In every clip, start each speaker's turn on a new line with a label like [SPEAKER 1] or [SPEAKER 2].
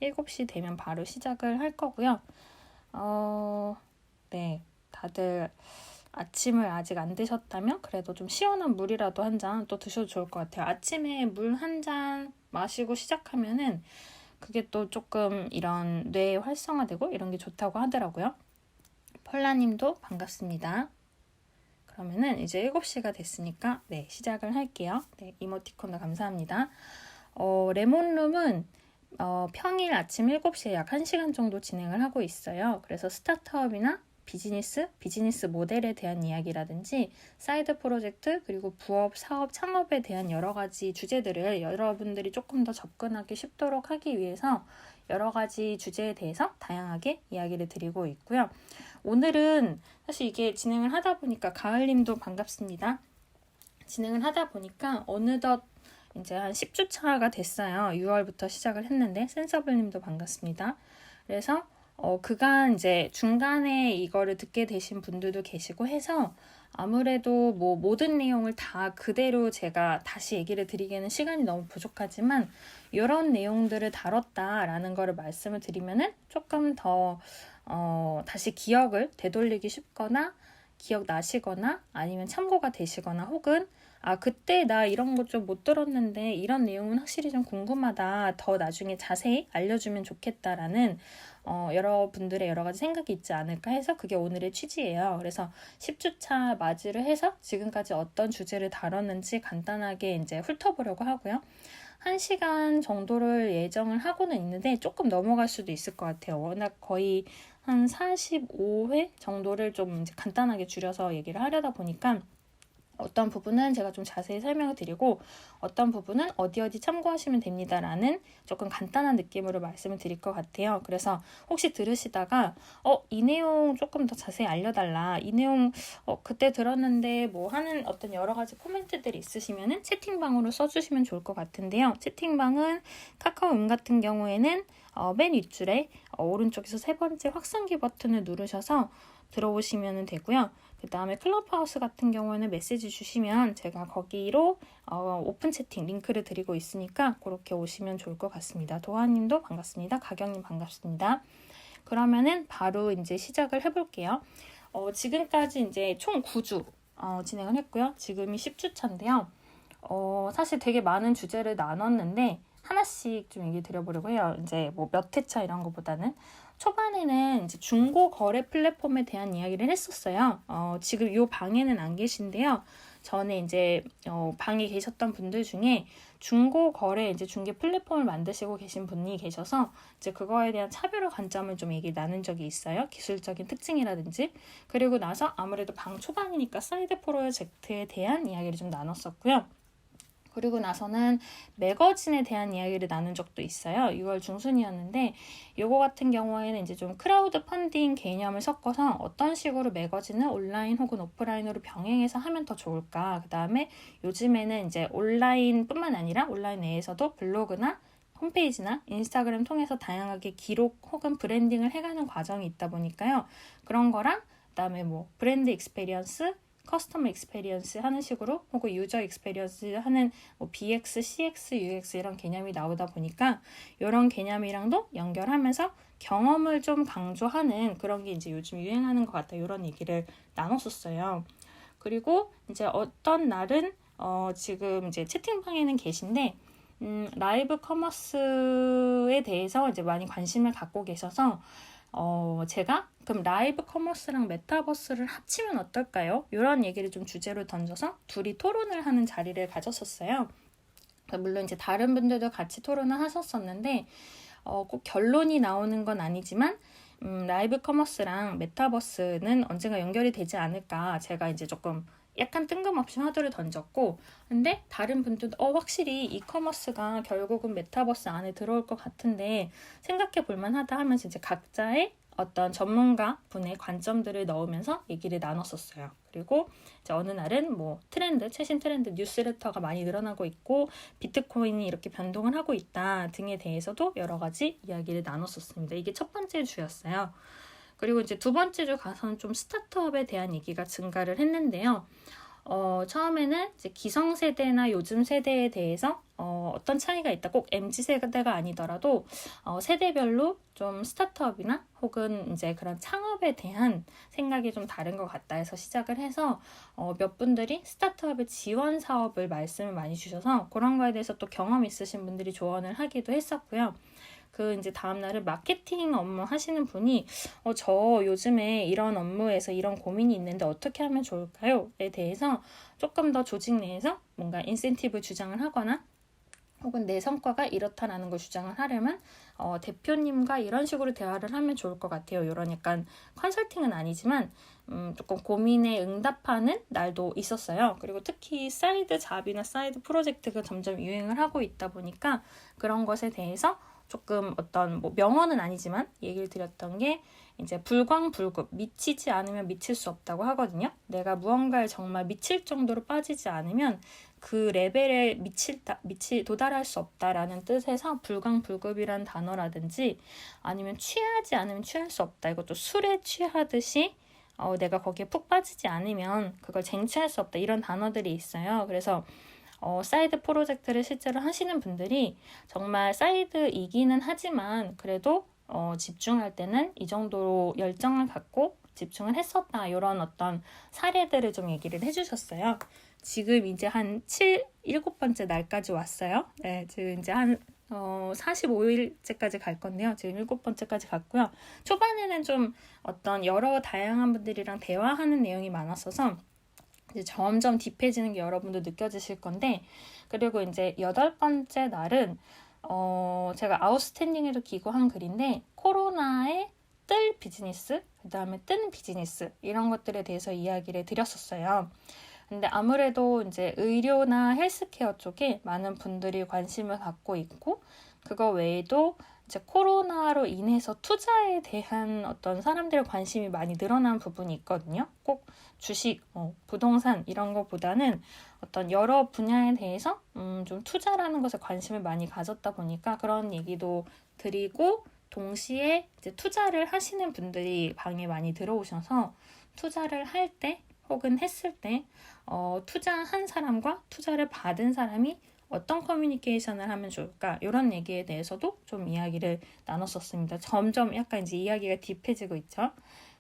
[SPEAKER 1] 7시 되면 바로 시작을 할 거고요. 네, 다들 아침을 아직 안 드셨다면 그래도 좀 시원한 물이라도 한 잔 또 드셔도 좋을 것 같아요. 아침에 물 한 잔 마시고 시작하면은 그게 또 조금 이런 뇌 활성화되고 이런 게 좋다고 하더라고요. 펄라님도 반갑습니다. 그러면은 이제 7시가 됐으니까 네, 시작을 할게요. 네, 이모티콘도 감사합니다. 레몬룸은 평일 아침 7시에 약 1시간 정도 진행을 하고 있어요. 그래서 스타트업이나 비즈니스 모델에 대한 이야기라든지 사이드 프로젝트 그리고 부업, 사업, 창업에 대한 여러 가지 주제들을 여러분들이 조금 더 접근하기 쉽도록 하기 위해서 여러 가지 주제에 대해서 다양하게 이야기를 드리고 있고요. 오늘은 사실 이게 진행을 하다 보니까 가을님도 반갑습니다. 진행을 하다 보니까 어느덧 이제 한 10주 차가 됐어요. 6월부터 시작을 했는데 센서블님도 반갑습니다. 그래서 그간 이제 중간에 이거를 듣게 되신 분들도 계시고 해서 아무래도 뭐 모든 내용을 다 그대로 제가 다시 얘기를 드리기에는 시간이 너무 부족하지만 이런 내용들을 다뤘다라는 거를 말씀을 드리면은 조금 더 다시 기억을 되돌리기 쉽거나 기억나시거나 아니면 참고가 되시거나 혹은 그때 나 이런 거 좀 못 들었는데 이런 내용은 확실히 좀 궁금하다. 더 나중에 자세히 알려주면 좋겠다라는 여러분들의 여러 가지 생각이 있지 않을까 해서 그게 오늘의 취지예요. 그래서 10주차 맞이를 해서 지금까지 어떤 주제를 다뤘는지 간단하게 이제 훑어보려고 하고요. 1시간 정도를 예정을 하고는 있는데 조금 넘어갈 수도 있을 것 같아요. 워낙 거의 한 45회 정도를 좀 이제 간단하게 줄여서 얘기를 하려다 보니까 어떤 부분은 제가 좀 자세히 설명을 드리고 어떤 부분은 어디 참고하시면 됩니다라는 조금 간단한 느낌으로 말씀을 드릴 것 같아요. 그래서 혹시 들으시다가 이 내용 조금 더 자세히 알려달라. 이 내용 그때 들었는데 뭐 하는 어떤 여러 가지 코멘트들이 있으시면은 채팅방으로 써주시면 좋을 것 같은데요. 채팅방은 카카오음 같은 경우에는 맨 윗줄에 오른쪽에서 세 번째 확산기 버튼을 누르셔서 들어오시면 되고요. 그 다음에 클럽하우스 같은 경우에는 메시지 주시면 제가 거기로 오픈 채팅 링크를 드리고 있으니까 그렇게 오시면 좋을 것 같습니다. 도하님도 반갑습니다. 가경님 반갑습니다. 그러면은 바로 이제 시작을 해볼게요. 지금까지 이제 총 9주 진행을 했고요. 지금이 10주 차인데요. 사실 되게 많은 주제를 나눴는데 하나씩 좀 얘기 드려보려고 해요. 이제 뭐 몇 회차 이런 거보다는 초반에는 이제 중고 거래 플랫폼에 대한 이야기를 했었어요. 지금 이 방에는 안 계신데요. 전에 이제 방에 계셨던 분들 중에 중고 거래 이제 중개 플랫폼을 만드시고 계신 분이 계셔서 이제 그거에 대한 차별화 관점을 좀 얘기 나눈 적이 있어요. 기술적인 특징이라든지. 그리고 나서 아무래도 방 초반이니까 사이드 프로젝트에 대한 이야기를 좀 나눴었고요. 그리고 나서는 매거진에 대한 이야기를 나눈 적도 있어요. 6월 중순이었는데 요거 같은 경우에는 이제 좀 크라우드 펀딩 개념을 섞어서 어떤 식으로 매거진을 온라인 혹은 오프라인으로 병행해서 하면 더 좋을까. 그 다음에 요즘에는 이제 온라인뿐만 아니라 온라인 내에서도 블로그나 홈페이지나 인스타그램 통해서 다양하게 기록 혹은 브랜딩을 해가는 과정이 있다 보니까요. 그런 거랑 그다음에 뭐 브랜드 익스페리언스 커스터머 익스페리언스 하는 식으로 혹은 유저 익스페리언스 하는 뭐 BX, CX, UX 이런 개념이 나오다 보니까 이런 개념이랑도 연결하면서 경험을 좀 강조하는 그런 게 이제 요즘 유행하는 것 같아요. 이런 얘기를 나눴었어요. 그리고 이제 어떤 날은 지금 이제 채팅방에는 계신데 라이브 커머스에 대해서 이제 많이 관심을 갖고 계셔서 제가 그럼 라이브 커머스랑 메타버스를 합치면 어떨까요? 이런 얘기를 좀 주제로 던져서 둘이 토론을 하는 자리를 가졌었어요. 물론 이제 다른 분들도 같이 토론을 하셨었는데 꼭 결론이 나오는 건 아니지만 라이브 커머스랑 메타버스는 언젠가 연결이 되지 않을까 제가 이제 조금 약간 뜬금없이 화두를 던졌고 근데 다른 분들도 확실히 이커머스가 결국은 메타버스 안에 들어올 것 같은데 생각해 볼만 하다 하면서 이제 각자의 어떤 전문가 분의 관점들을 넣으면서 얘기를 나눴었어요. 그리고 이제 어느 날은 뭐 최신 트렌드 뉴스레터가 많이 늘어나고 있고 비트코인이 이렇게 변동을 하고 있다 등에 대해서도 여러 가지 이야기를 나눴었습니다. 이게 첫 번째 주였어요. 그리고 이제 두 번째 주 가서는 좀 스타트업에 대한 얘기가 증가를 했는데요. 처음에는 이제 기성세대나 요즘 세대에 대해서 어떤 차이가 있다. 꼭 MZ세대가 아니더라도 세대별로 좀 스타트업이나 혹은 이제 그런 창업에 대한 생각이 좀 다른 것 같다 해서 시작을 해서 몇 분들이 스타트업의 지원 사업을 말씀을 많이 주셔서 그런 거에 대해서 또 경험 있으신 분들이 조언을 하기도 했었고요. 그 이제 다음날은 마케팅 업무 하시는 분이 저 요즘에 이런 업무에서 이런 고민이 있는데 어떻게 하면 좋을까요?에 대해서 조금 더 조직 내에서 뭔가 인센티브 주장을 하거나 혹은 내 성과가 이렇다라는 걸 주장을 하려면 대표님과 이런 식으로 대화를 하면 좋을 것 같아요. 이런 약간 컨설팅은 아니지만 조금 고민에 응답하는 날도 있었어요. 그리고 특히 사이드 잡이나 사이드 프로젝트가 점점 유행을 하고 있다 보니까 그런 것에 대해서 조금 어떤 뭐 명언은 아니지만 얘기를 드렸던 게 이제 불광불급, 미치지 않으면 미칠 수 없다고 하거든요. 내가 무언가에 정말 미칠 정도로 빠지지 않으면 그 레벨에 도달할 수 없다라는 뜻에서 불광불급이란 단어라든지 아니면 취하지 않으면 취할 수 없다. 이것도 술에 취하듯이 내가 거기에 푹 빠지지 않으면 그걸 쟁취할 수 없다. 이런 단어들이 있어요. 그래서 사이드 프로젝트를 실제로 하시는 분들이 정말 사이드이기는 하지만 그래도 집중할 때는 이 정도로 열정을 갖고 집중을 했었다. 이런 어떤 사례들을 좀 얘기를 해주셨어요. 지금 이제 한 7번째 날까지 왔어요. 네, 지금 이제 한 45일째까지 갈 건데요. 지금 7번째까지 갔고요. 초반에는 좀 어떤 여러 다양한 분들이랑 대화하는 내용이 많았어서 이제 점점 딥해지는 게 여러분도 느껴지실 건데, 그리고 이제 8번째 날은 제가 아웃스탠딩에도 기고한 글인데 코로나에 뜰 비즈니스, 그 다음에 뜬 비즈니스 이런 것들에 대해서 이야기를 드렸었어요. 근데 아무래도 이제 의료나 헬스케어 쪽에 많은 분들이 관심을 갖고 있고 그거 외에도 이제 코로나로 인해서 투자에 대한 어떤 사람들의 관심이 많이 늘어난 부분이 있거든요. 꼭 주식, 부동산 이런 것보다는 어떤 여러 분야에 대해서 좀 투자라는 것에 관심을 많이 가졌다 보니까 그런 얘기도 드리고 동시에 이제 투자를 하시는 분들이 방에 많이 들어오셔서 투자를 할 때 혹은 했을 때 투자한 사람과 투자를 받은 사람이 어떤 커뮤니케이션을 하면 좋을까? 이런 얘기에 대해서도 좀 이야기를 나눴었습니다. 점점 약간 이제 이야기가 딥해지고 있죠.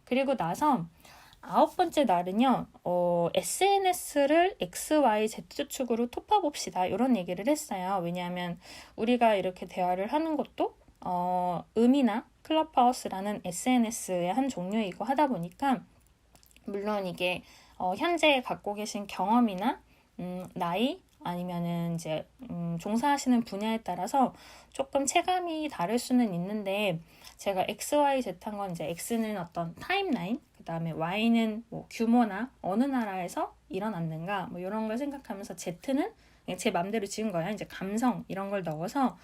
[SPEAKER 1] 그리고 나서 9번째 날은요, SNS를 XYZ축으로 톱어봅시다. 이런 얘기를 했어요. 왜냐하면 우리가 이렇게 대화를 하는 것도 음이나 클럽하우스라는 SNS의 한 종류이고 하다 보니까 물론 이게 현재 갖고 계신 경험이나 나이 아니면은 이제 종사하시는 분야에 따라서 조금 체감이 다를 수는 있는데 제가 XYZ 한 건 이제 X는 어떤 타임라인, 그 다음에 Y는 뭐 규모나 어느 나라에서 일어났는가 뭐 이런 걸 생각하면서 Z는 제 맘대로 지은 거예요. 이제 감성 이런 걸 넣어서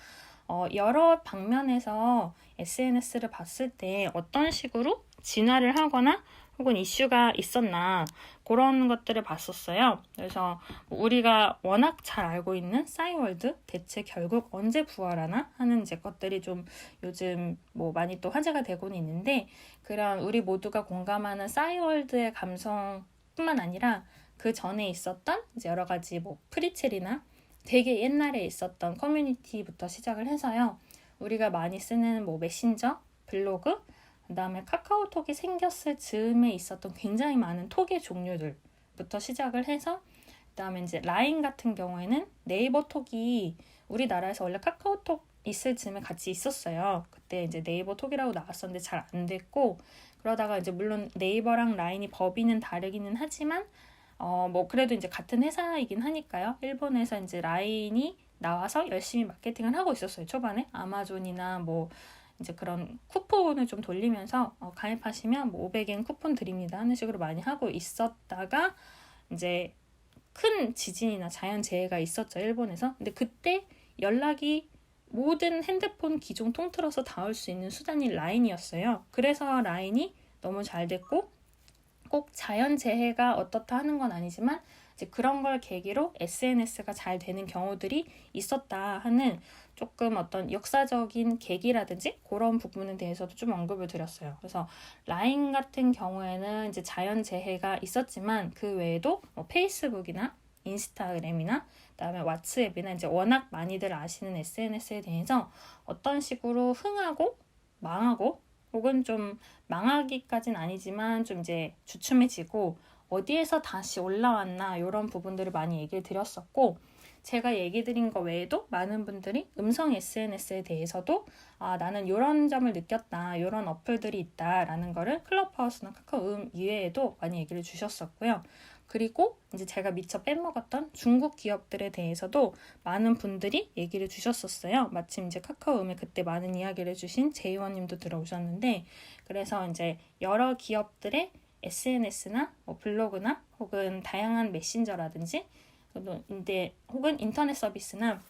[SPEAKER 1] 여러 방면에서 SNS를 봤을 때 어떤 식으로 진화를 하거나 혹은 이슈가 있었나 그런 것들을 봤었어요. 그래서 우리가 워낙 잘 알고 있는 싸이월드 대체 결국 언제 부활하나 하는 이제 것들이 좀 요즘 뭐 많이 또 화제가 되고는 있는데 그런 우리 모두가 공감하는 싸이월드의 감성뿐만 아니라 그 전에 있었던 이제 여러 가지 뭐 프리첼이나 되게 옛날에 있었던 커뮤니티부터 시작을 해서요. 우리가 많이 쓰는 뭐 메신저, 블로그, 그 다음에 카카오톡이 생겼을 즈음에 있었던 굉장히 많은 톡의 종류들부터 시작을 해서 그 다음에 이제 라인 같은 경우에는 네이버 톡이 우리나라에서 원래 카카오톡 있을 즈음에 같이 있었어요. 그때 이제 네이버 톡이라고 나왔었는데 잘 안 됐고 그러다가 이제 물론 네이버랑 라인이 법인은 다르기는 하지만 뭐 그래도 이제 같은 회사이긴 하니까요. 일본에서 이제 라인이 나와서 열심히 마케팅을 하고 있었어요. 초반에 아마존이나 뭐 이제 그런 쿠폰을 좀 돌리면서 가입하시면 뭐 500엔 쿠폰 드립니다 하는 식으로 많이 하고 있었다가 이제 큰 지진이나 자연재해가 있었죠. 일본에서. 근데 그때 연락이 모든 핸드폰 기종 통틀어서 닿을 수 있는 수단이 라인이었어요. 그래서 라인이 너무 잘 됐고 꼭 자연재해가 어떻다 하는 건 아니지만 이제 그런 걸 계기로 SNS가 잘 되는 경우들이 있었다 하는 조금 어떤 역사적인 계기라든지 그런 부분에 대해서도 좀 언급을 드렸어요. 그래서 라인 같은 경우에는 이제 자연재해가 있었지만 그 외에도 뭐 페이스북이나 인스타그램이나 그다음에 왓츠앱이나 이제 워낙 많이들 아시는 SNS에 대해서 어떤 식으로 흥하고 망하고 혹은 좀 망하기까지는 아니지만 좀 이제 주춤해지고 어디에서 다시 올라왔나 이런 부분들을 많이 얘기를 드렸었고 제가 얘기 드린 거 외에도 많은 분들이 음성 SNS에 대해서도 나는 이런 점을 느꼈다, 이런 어플들이 있다라는 거를 클럽하우스나 카카오음 이외에도 많이 얘기를 주셨었고요. 그리고 이제 제가 미처 빼먹었던 중국 기업들에 대해서도 많은 분들이 얘기를 주셨었어요. 마침 이제 카카오음에 그때 많은 이야기를 해주신 제이원님도 들어오셨는데 그래서 이제 여러 기업들의 SNS나 뭐 블로그나 혹은 다양한 메신저라든지 혹은 인터넷 서비스나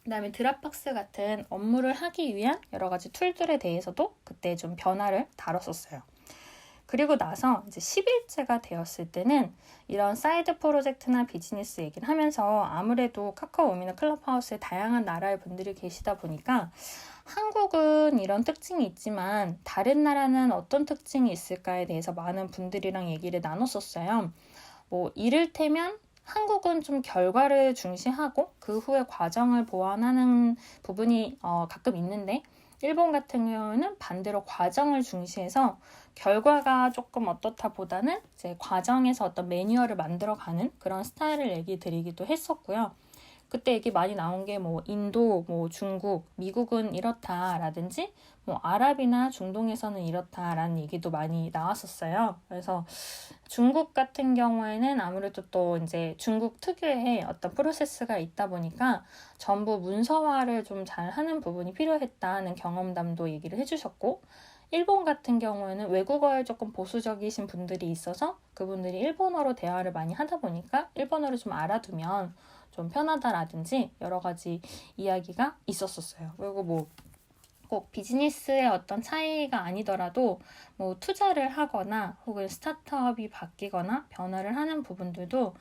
[SPEAKER 1] 그다음에 드랍박스 같은 업무를 하기 위한 여러 가지 툴들에 대해서도 그때 좀 변화를 다뤘었어요. 그리고 나서 이제 10일째가 되었을 때는 이런 사이드 프로젝트나 비즈니스 얘기를 하면서 아무래도 카카오음이나 클럽하우스에 다양한 나라의 분들이 계시다 보니까 한국은 이런 특징이 있지만 다른 나라는 어떤 특징이 있을까에 대해서 많은 분들이랑 얘기를 나눴었어요. 뭐 이를테면 한국은 좀 결과를 중시하고 그 후에 과정을 보완하는 부분이 가끔 있는데 일본 같은 경우는 반대로 과정을 중시해서 결과가 조금 어떻다 보다는 이제 과정에서 어떤 매뉴얼을 만들어가는 그런 스타일을 얘기 드리기도 했었고요. 그때 얘기 많이 나온 게 뭐 인도, 뭐 중국, 미국은 이렇다라든지 뭐 아랍이나 중동에서는 이렇다라는 얘기도 많이 나왔었어요. 그래서 중국 같은 경우에는 아무래도 또 이제 중국 특유의 어떤 프로세스가 있다 보니까 전부 문서화를 좀 잘 하는 부분이 필요했다는 경험담도 얘기를 해주셨고 일본 같은 경우에는 외국어에 조금 보수적이신 분들이 있어서 그분들이 일본어로 대화를 많이 하다 보니까 일본어를 좀 알아두면 좀 편하다라든지 여러 가지 이야기가 있었었어요. 그리고 뭐 꼭 비즈니스의 어떤 차이가 아니더라도 뭐 투자를 하거나 혹은 스타트업이 바뀌거나 변화를 하는 부분들도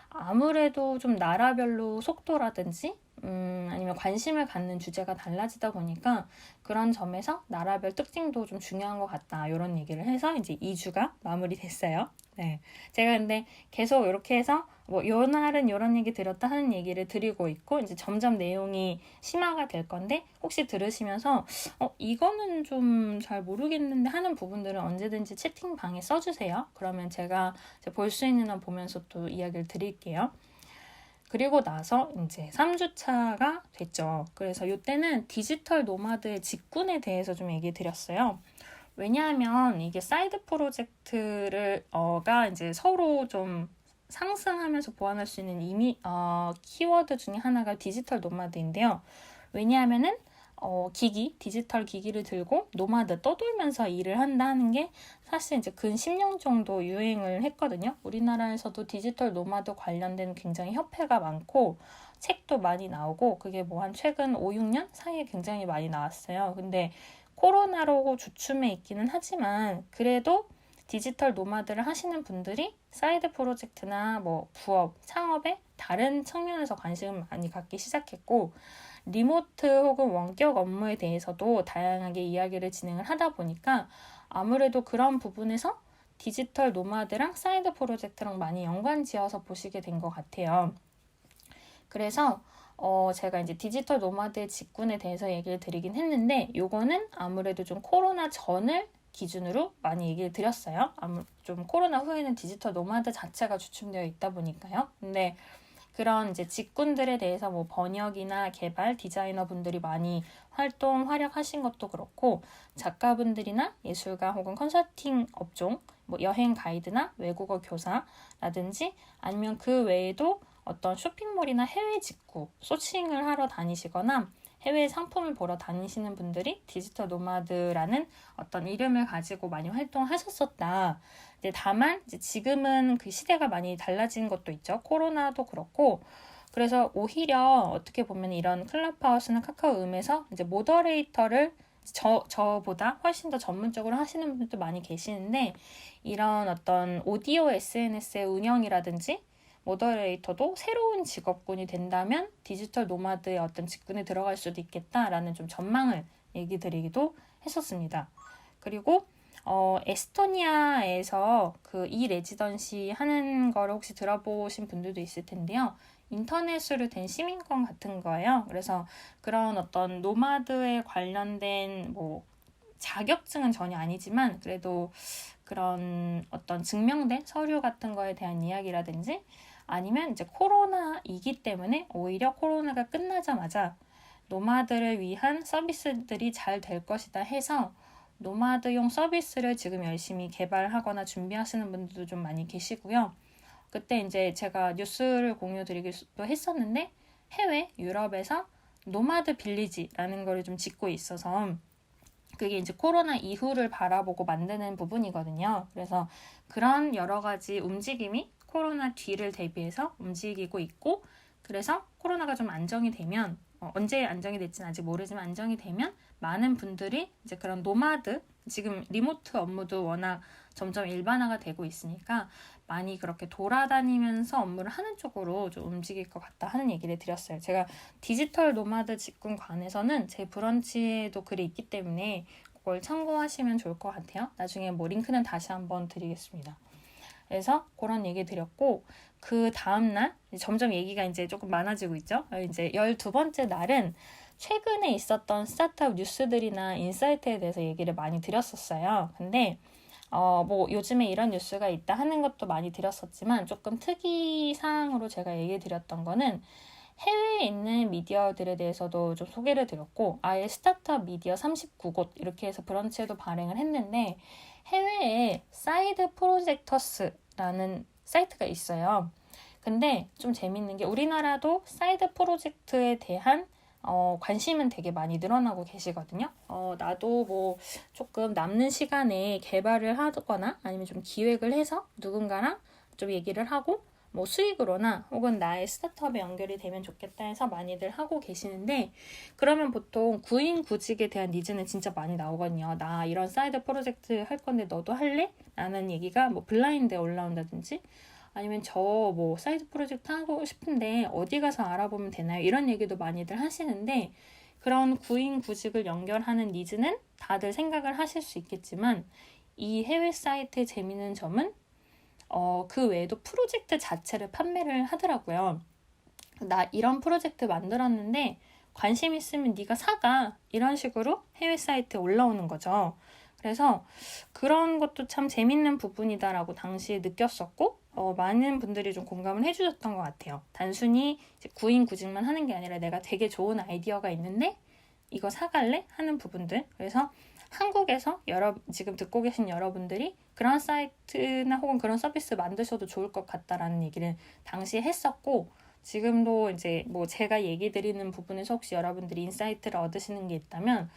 [SPEAKER 1] 아무래도 좀 나라별로 속도라든지 아니면 관심을 갖는 주제가 달라지다 보니까 그런 점에서 나라별 특징도 좀 중요한 것 같다 이런 얘기를 해서 이제 2주가 마무리됐어요. 네, 제가 근데 계속 이렇게 해서 뭐 요 날은 이런 얘기 드렸다 하는 얘기를 드리고 있고 이제 점점 내용이 심화가 될 건데 혹시 들으시면서 이거는 좀 잘 모르겠는데 하는 부분들은 언제든지 채팅방에 써주세요. 그러면 제가 볼 수 있는 한 보면서 또 이야기를 드릴게요. 그리고 나서 이제 3주차가 됐죠. 그래서 이때는 디지털 노마드의 직군에 대해서 좀 얘기 드렸어요. 왜냐하면 이게 사이드 프로젝트가 이제 서로 좀 상승하면서 보완할 수 있는 키워드 중에 하나가 디지털 노마드인데요. 왜냐하면은 디지털 기기를 들고 노마드 떠돌면서 일을 한다는 게 사실 이제 근 10년 정도 유행을 했거든요. 우리나라에서도 디지털 노마드 관련된 굉장히 협회가 많고 책도 많이 나오고 그게 뭐 한 최근 5, 6년 사이에 굉장히 많이 나왔어요. 근데 코로나로 주춤해 있기는 하지만 그래도 디지털 노마드를 하시는 분들이 사이드 프로젝트나 뭐 부업, 창업의 다른 측면에서 관심을 많이 갖기 시작했고 리모트 혹은 원격 업무에 대해서도 다양하게 이야기를 진행을 하다 보니까 아무래도 그런 부분에서 디지털 노마드랑 사이드 프로젝트랑 많이 연관 지어서 보시게 된 것 같아요. 그래서 제가 이제 디지털 노마드의 직군에 대해서 얘기를 드리긴 했는데 요거는 아무래도 좀 코로나 전을 기준으로 많이 얘기를 드렸어요. 좀 코로나 후에는 디지털 노마드 자체가 주춤되어 있다 보니까요. 근데 그런 이제 직군들에 대해서 뭐 번역이나 개발, 디자이너 분들이 많이 활약하신 것도 그렇고 작가분들이나 예술가 혹은 컨설팅 업종, 뭐 여행 가이드나 외국어 교사라든지 아니면 그 외에도 어떤 쇼핑몰이나 해외 직구, 소싱을 하러 다니시거나 해외 상품을 보러 다니시는 분들이 디지털 노마드라는 어떤 이름을 가지고 많이 활동하셨었다. 이제 다만 이제 지금은 그 시대가 많이 달라진 것도 있죠. 코로나도 그렇고. 그래서 오히려 어떻게 보면 이런 클럽하우스나 카카오음에서 이제 모더레이터를 저보다 훨씬 더 전문적으로 하시는 분들도 많이 계시는데 이런 어떤 오디오 SNS의 운영이라든지 모더레이터도 새로운 직업군이 된다면 디지털 노마드의 어떤 직군에 들어갈 수도 있겠다라는 좀 전망을 얘기 드리기도 했었습니다. 그리고 에스토니아에서 그 레지던시 하는 거를 혹시 들어보신 분들도 있을 텐데요. 인터넷으로 된 시민권 같은 거예요. 그래서 그런 어떤 노마드에 관련된 뭐 자격증은 전혀 아니지만 그래도 그런 어떤 증명된 서류 같은 거에 대한 이야기라든지 아니면 이제 코로나이기 때문에 오히려 코로나가 끝나자마자 노마드를 위한 서비스들이 잘 될 것이다 해서 노마드용 서비스를 지금 열심히 개발하거나 준비하시는 분들도 좀 많이 계시고요. 그때 이제 제가 뉴스를 공유 드리기도 했었는데 해외 유럽에서 노마드 빌리지라는 거를 좀 짓고 있어서 그게 이제 코로나 이후를 바라보고 만드는 부분이거든요. 그래서 그런 여러 가지 움직임이 코로나 뒤를 대비해서 움직이고 있고 그래서 코로나가 좀 안정이 되면 언제 안정이 될지는 아직 모르지만 안정이 되면 많은 분들이 이제 그런 노마드 지금 리모트 업무도 워낙 점점 일반화가 되고 있으니까 많이 그렇게 돌아다니면서 업무를 하는 쪽으로 좀 움직일 것 같다 하는 얘기를 드렸어요. 제가 디지털 노마드 직군 관에서는 제 브런치에도 글이 있기 때문에 그걸 참고하시면 좋을 것 같아요. 나중에 뭐 링크는 다시 한번 드리겠습니다. 그래서 그런 얘기 드렸고 그 다음날 점점 얘기가 이제 조금 많아지고 있죠. 이제 12번째 날은 최근에 있었던 스타트업 뉴스들이나 인사이트에 대해서 얘기를 많이 드렸었어요. 근데 뭐 요즘에 이런 뉴스가 있다 하는 것도 많이 드렸었지만 조금 특이사항으로 제가 얘기 드렸던 거는 해외에 있는 미디어들에 대해서도 좀 소개를 드렸고 아예 스타트업 미디어 39곳 이렇게 해서 브런치에도 발행을 했는데 해외에 사이드 프로젝터스라는 사이트가 있어요. 근데 좀 재밌는 게 우리나라도 사이드 프로젝트에 대한 관심은 되게 많이 늘어나고 계시거든요. 나도 뭐 조금 남는 시간에 개발을 하거나 아니면 좀 기획을 해서 누군가랑 좀 얘기를 하고 뭐 수익으로나 혹은 나의 스타트업에 연결이 되면 좋겠다 해서 많이들 하고 계시는데 그러면 보통 구인구직에 대한 니즈는 진짜 많이 나오거든요. 나 이런 사이드 프로젝트 할 건데 너도 할래? 라는 얘기가 뭐 블라인드에 올라온다든지 아니면 저 뭐 사이드 프로젝트 하고 싶은데 어디 가서 알아보면 되나요? 이런 얘기도 많이들 하시는데 그런 구인구직을 연결하는 니즈는 다들 생각을 하실 수 있겠지만 이 해외 사이트의 재미있는 점은 그 외에도 프로젝트 자체를 판매를 하더라고요. 나 이런 프로젝트 만들었는데 관심 있으면 네가 사가 이런 식으로 해외 사이트에 올라오는 거죠. 그래서 그런 것도 참 재밌는 부분이다라고 당시에 느꼈었고 많은 분들이 좀 공감을 해주셨던 것 같아요. 단순히 구인구직만 하는 게 아니라 내가 되게 좋은 아이디어가 있는데 이거 사갈래? 하는 부분들. 그래서 한국에서 지금 듣고 계신 여러분들이 그런 사이트나 혹은 그런 서비스 만드셔도 좋을 것 같다라는 얘기를 당시에 했었고 지금도 이제 뭐 제가 얘기 드리는 부분에서 혹시 여러분들이 인사이트를 얻으시는 게 있다면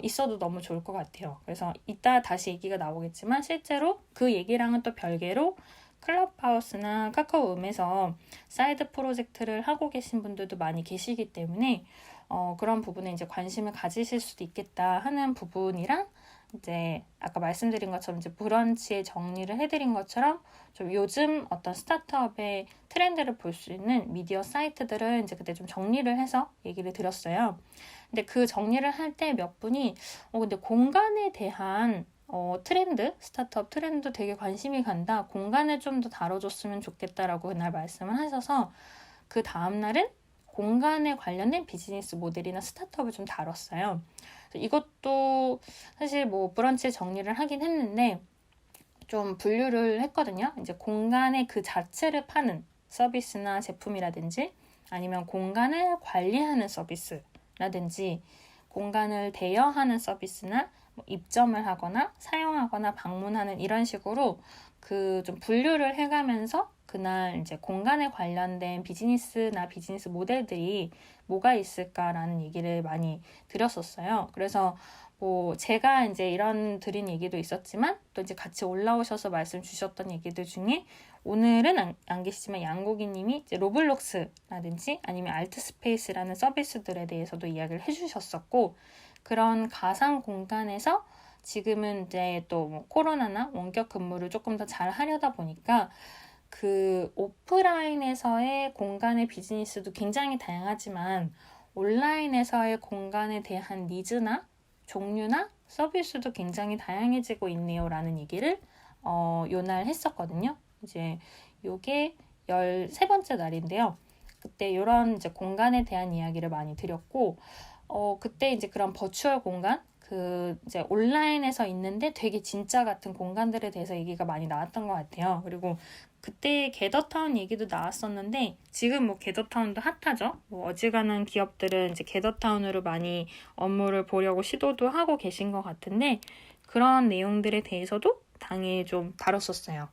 [SPEAKER 1] 있어도 너무 좋을 것 같아요. 그래서 이따 다시 얘기가 나오겠지만 실제로 그 얘기랑은 또 별개로 클럽하우스나 카카오음에서 사이드 프로젝트를 하고 계신 분들도 많이 계시기 때문에 그런 부분에 이제 관심을 가지실 수도 있겠다 하는 부분이랑 이제 아까 말씀드린 것처럼 이제 브런치에 정리를 해드린 것처럼 좀 요즘 어떤 스타트업의 트렌드를 볼 수 있는 미디어 사이트들을 이제 그때 좀 정리를 해서 얘기를 드렸어요. 근데 그 정리를 할 때 몇 분이 근데 공간에 대한 트렌드, 스타트업 트렌드 되게 관심이 간다. 공간을 좀 더 다뤄줬으면 좋겠다라고 그날 말씀을 하셔서 그 다음날은 공간에 관련된 비즈니스 모델이나 스타트업을 좀 다뤘어요. 이것도 사실 뭐 브런치 정리를 하긴 했는데 좀 분류를 했거든요. 이제 공간의 그 자체를 파는 서비스나 제품이라든지 아니면 공간을 관리하는 서비스라든지 공간을 대여하는 서비스나 뭐 입점을 하거나 사용하거나 방문하는 이런 식으로 그 좀 분류를 해가면서 그날 이제 공간에 관련된 비즈니스나 비즈니스 모델들이 뭐가 있을까라는 얘기를 많이 드렸었어요. 그래서 뭐 제가 이제 이런 드린 얘기도 있었지만 또 이제 같이 올라오셔서 말씀 주셨던 얘기들 중에 오늘은 안 계시지만 양고기님이 이제 로블록스라든지 아니면 알트스페이스라는 서비스들에 대해서도 이야기를 해주셨었고 그런 가상 공간에서 지금은 이제 또 뭐 코로나나 원격 근무를 조금 더 잘 하려다 보니까 그 오프라인에서의 공간의 비즈니스도 굉장히 다양하지만 온라인에서의 공간에 대한 니즈나 종류나 서비스도 굉장히 다양해지고 있네요 라는 얘기를 요날 했었거든요. 이제 요게 13번째 날인데요. 그때 이런 이제 공간에 대한 이야기를 많이 드렸고, 그때 이제 그런 버추얼 공간, 그 이제 온라인에서 있는데 되게 진짜 같은 공간들에 대해서 얘기가 많이 나왔던 것 같아요. 그리고 그때 게더타운 얘기도 나왔었는데 지금 뭐 게더타운도 핫하죠. 뭐 어지간한 기업들은 이제 게더타운으로 많이 업무를 보려고 시도도 하고 계신 것 같은데 그런 내용들에 대해서도 당연히 좀 다뤘었어요.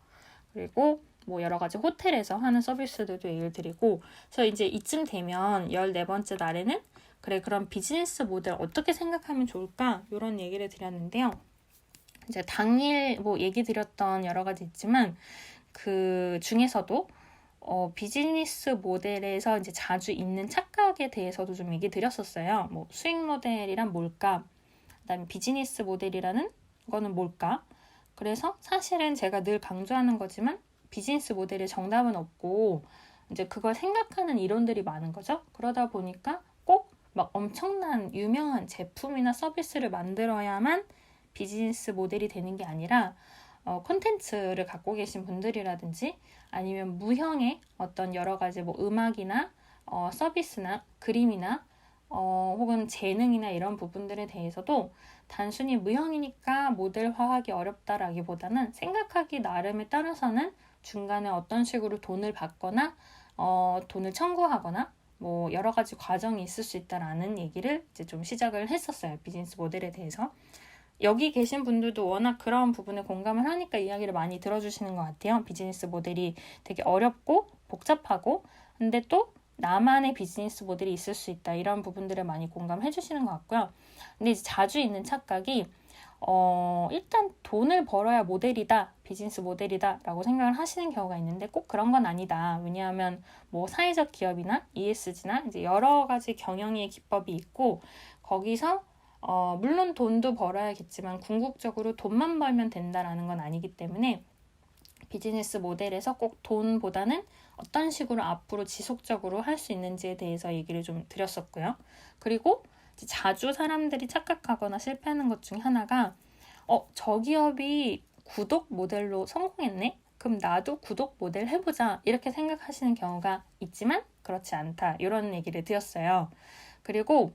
[SPEAKER 1] 그리고 뭐 여러 가지 호텔에서 하는 서비스들도 얘기를 드리고, 그래서 이제 이쯤 되면 14번째 날에는 그래, 그럼 비즈니스 모델 어떻게 생각하면 좋을까? 이런 얘기를 드렸는데요. 이제 당일 뭐 얘기 드렸던 여러 가지 있지만 그 중에서도 비즈니스 모델에서 이제 자주 있는 착각에 대해서도 좀 얘기 드렸었어요. 뭐 수익 모델이란 뭘까? 그다음에 비즈니스 모델이라는 거는 뭘까? 그래서 사실은 제가 늘 강조하는 거지만 비즈니스 모델의 정답은 없고 이제 그걸 생각하는 이론들이 많은 거죠. 그러다 보니까 꼭 막 엄청난 유명한 제품이나 서비스를 만들어야만 비즈니스 모델이 되는 게 아니라 콘텐츠를 갖고 계신 분들이라든지 아니면 무형의 어떤 여러 가지 뭐 음악이나 서비스나 그림이나 혹은 재능이나 이런 부분들에 대해서도 단순히 무형이니까 모델화하기 어렵다라기보다는 생각하기 나름에 따라서는 중간에 어떤 식으로 돈을 받거나 돈을 청구하거나 뭐 여러 가지 과정이 있을 수 있다라는 얘기를 이제 좀 시작을 했었어요. 비즈니스 모델에 대해서. 여기 계신 분들도 워낙 그런 부분에 공감을 하니까 이야기를 많이 들어주시는 것 같아요. 비즈니스 모델이 되게 어렵고 복잡하고 근데 또 나만의 비즈니스 모델이 있을 수 있다. 이런 부분들을 많이 공감해 주시는 것 같고요. 근데 이제 자주 있는 착각이 일단 돈을 벌어야 모델이다, 비즈니스 모델이다 라고 생각을 하시는 경우가 있는데 꼭 그런 건 아니다. 왜냐하면 뭐 사회적 기업이나 ESG나 이제 여러 가지 경영의 기법이 있고 거기서 물론 돈도 벌어야겠지만 궁극적으로 돈만 벌면 된다라는 건 아니기 때문에 비즈니스 모델에서 꼭 돈보다는 어떤 식으로 앞으로 지속적으로 할 수 있는지에 대해서 얘기를 좀 드렸었고요. 그리고 자주 사람들이 착각하거나 실패하는 것 중에 하나가 저 기업이 구독 모델로 성공했네? 그럼 나도 구독 모델 해보자 이렇게 생각하시는 경우가 있지만 그렇지 않다 이런 얘기를 드렸어요. 그리고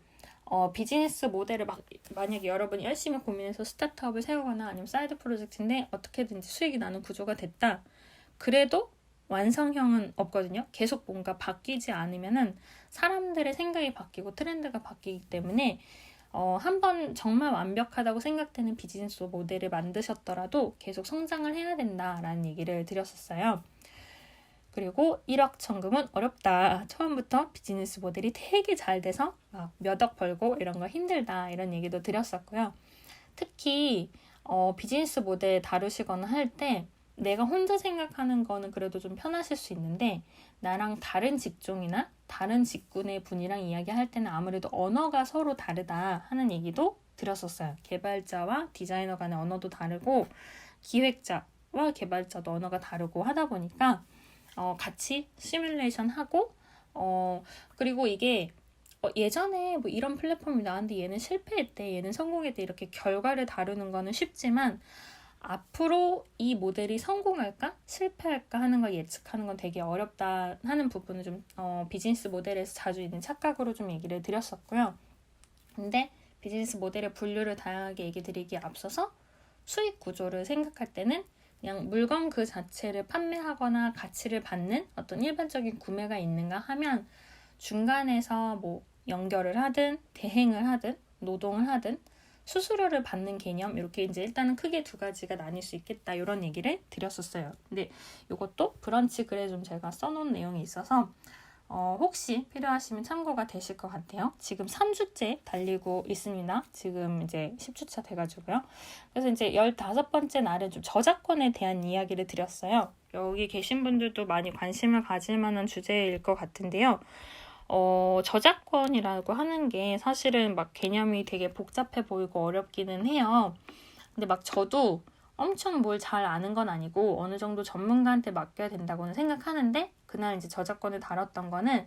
[SPEAKER 1] 비즈니스 모델을 만약에 여러분이 열심히 고민해서 스타트업을 세우거나 아니면 사이드 프로젝트인데 어떻게든지 수익이 나는 구조가 됐다. 그래도 완성형은 없거든요. 계속 뭔가 바뀌지 않으면은 사람들의 생각이 바뀌고 트렌드가 바뀌기 때문에 한번 정말 완벽하다고 생각되는 비즈니스 모델을 만드셨더라도 계속 성장을 해야 된다라는 얘기를 드렸었어요. 그리고 1억 천금은 어렵다. 처음부터 비즈니스 모델이 되게 잘 돼서 몇 억 벌고 이런 거 힘들다. 이런 얘기도 드렸었고요. 특히 비즈니스 모델 다루시거나 할 때 내가 혼자 생각하는 거는 그래도 좀 편하실 수 있는데 나랑 다른 직종이나 다른 직군의 분이랑 이야기할 때는 아무래도 언어가 서로 다르다 하는 얘기도 드렸었어요. 개발자와 디자이너 간의 언어도 다르고 기획자와 개발자도 언어가 다르고 하다 보니까 같이 시뮬레이션 하고 그리고 이게 예전에 뭐 이런 플랫폼이 나왔는데 얘는 실패했대, 얘는 성공했대 이렇게 결과를 다루는 거는 쉽지만 앞으로 이 모델이 성공할까 실패할까 하는 걸 예측하는 건 되게 어렵다 하는 부분을 좀 비즈니스 모델에서 자주 있는 착각으로 좀 얘기를 드렸었고요. 근데 비즈니스 모델의 분류를 다양하게 얘기 드리기에 앞서서 수익 구조를 생각할 때는 그냥 물건 그 자체를 판매하거나 가치를 받는 어떤 일반적인 구매가 있는가 하면 중간에서 뭐 연결을 하든 대행을 하든 노동을 하든 수수료를 받는 개념 이렇게 이제 일단은 크게 두 가지가 나뉠 수 있겠다 이런 얘기를 드렸었어요. 근데 이것도 브런치 글에 좀 제가 써놓은 내용이 있어서 혹시 필요하시면 참고가 되실 것 같아요. 지금 3주째 달리고 있습니다. 지금 이제 10주차 돼가지고요. 그래서 이제 15번째 날에 좀 저작권에 대한 이야기를 드렸어요. 여기 계신 분들도 많이 관심을 가질 만한 주제일 것 같은데요. 저작권이라고 하는 게 사실은 막 개념이 되게 복잡해 보이고 어렵기는 해요. 근데 막 저도 엄청 뭘 잘 아는 건 아니고 어느 정도 전문가한테 맡겨야 된다고는 생각하는데, 그날 이제 저작권을 다뤘던 거는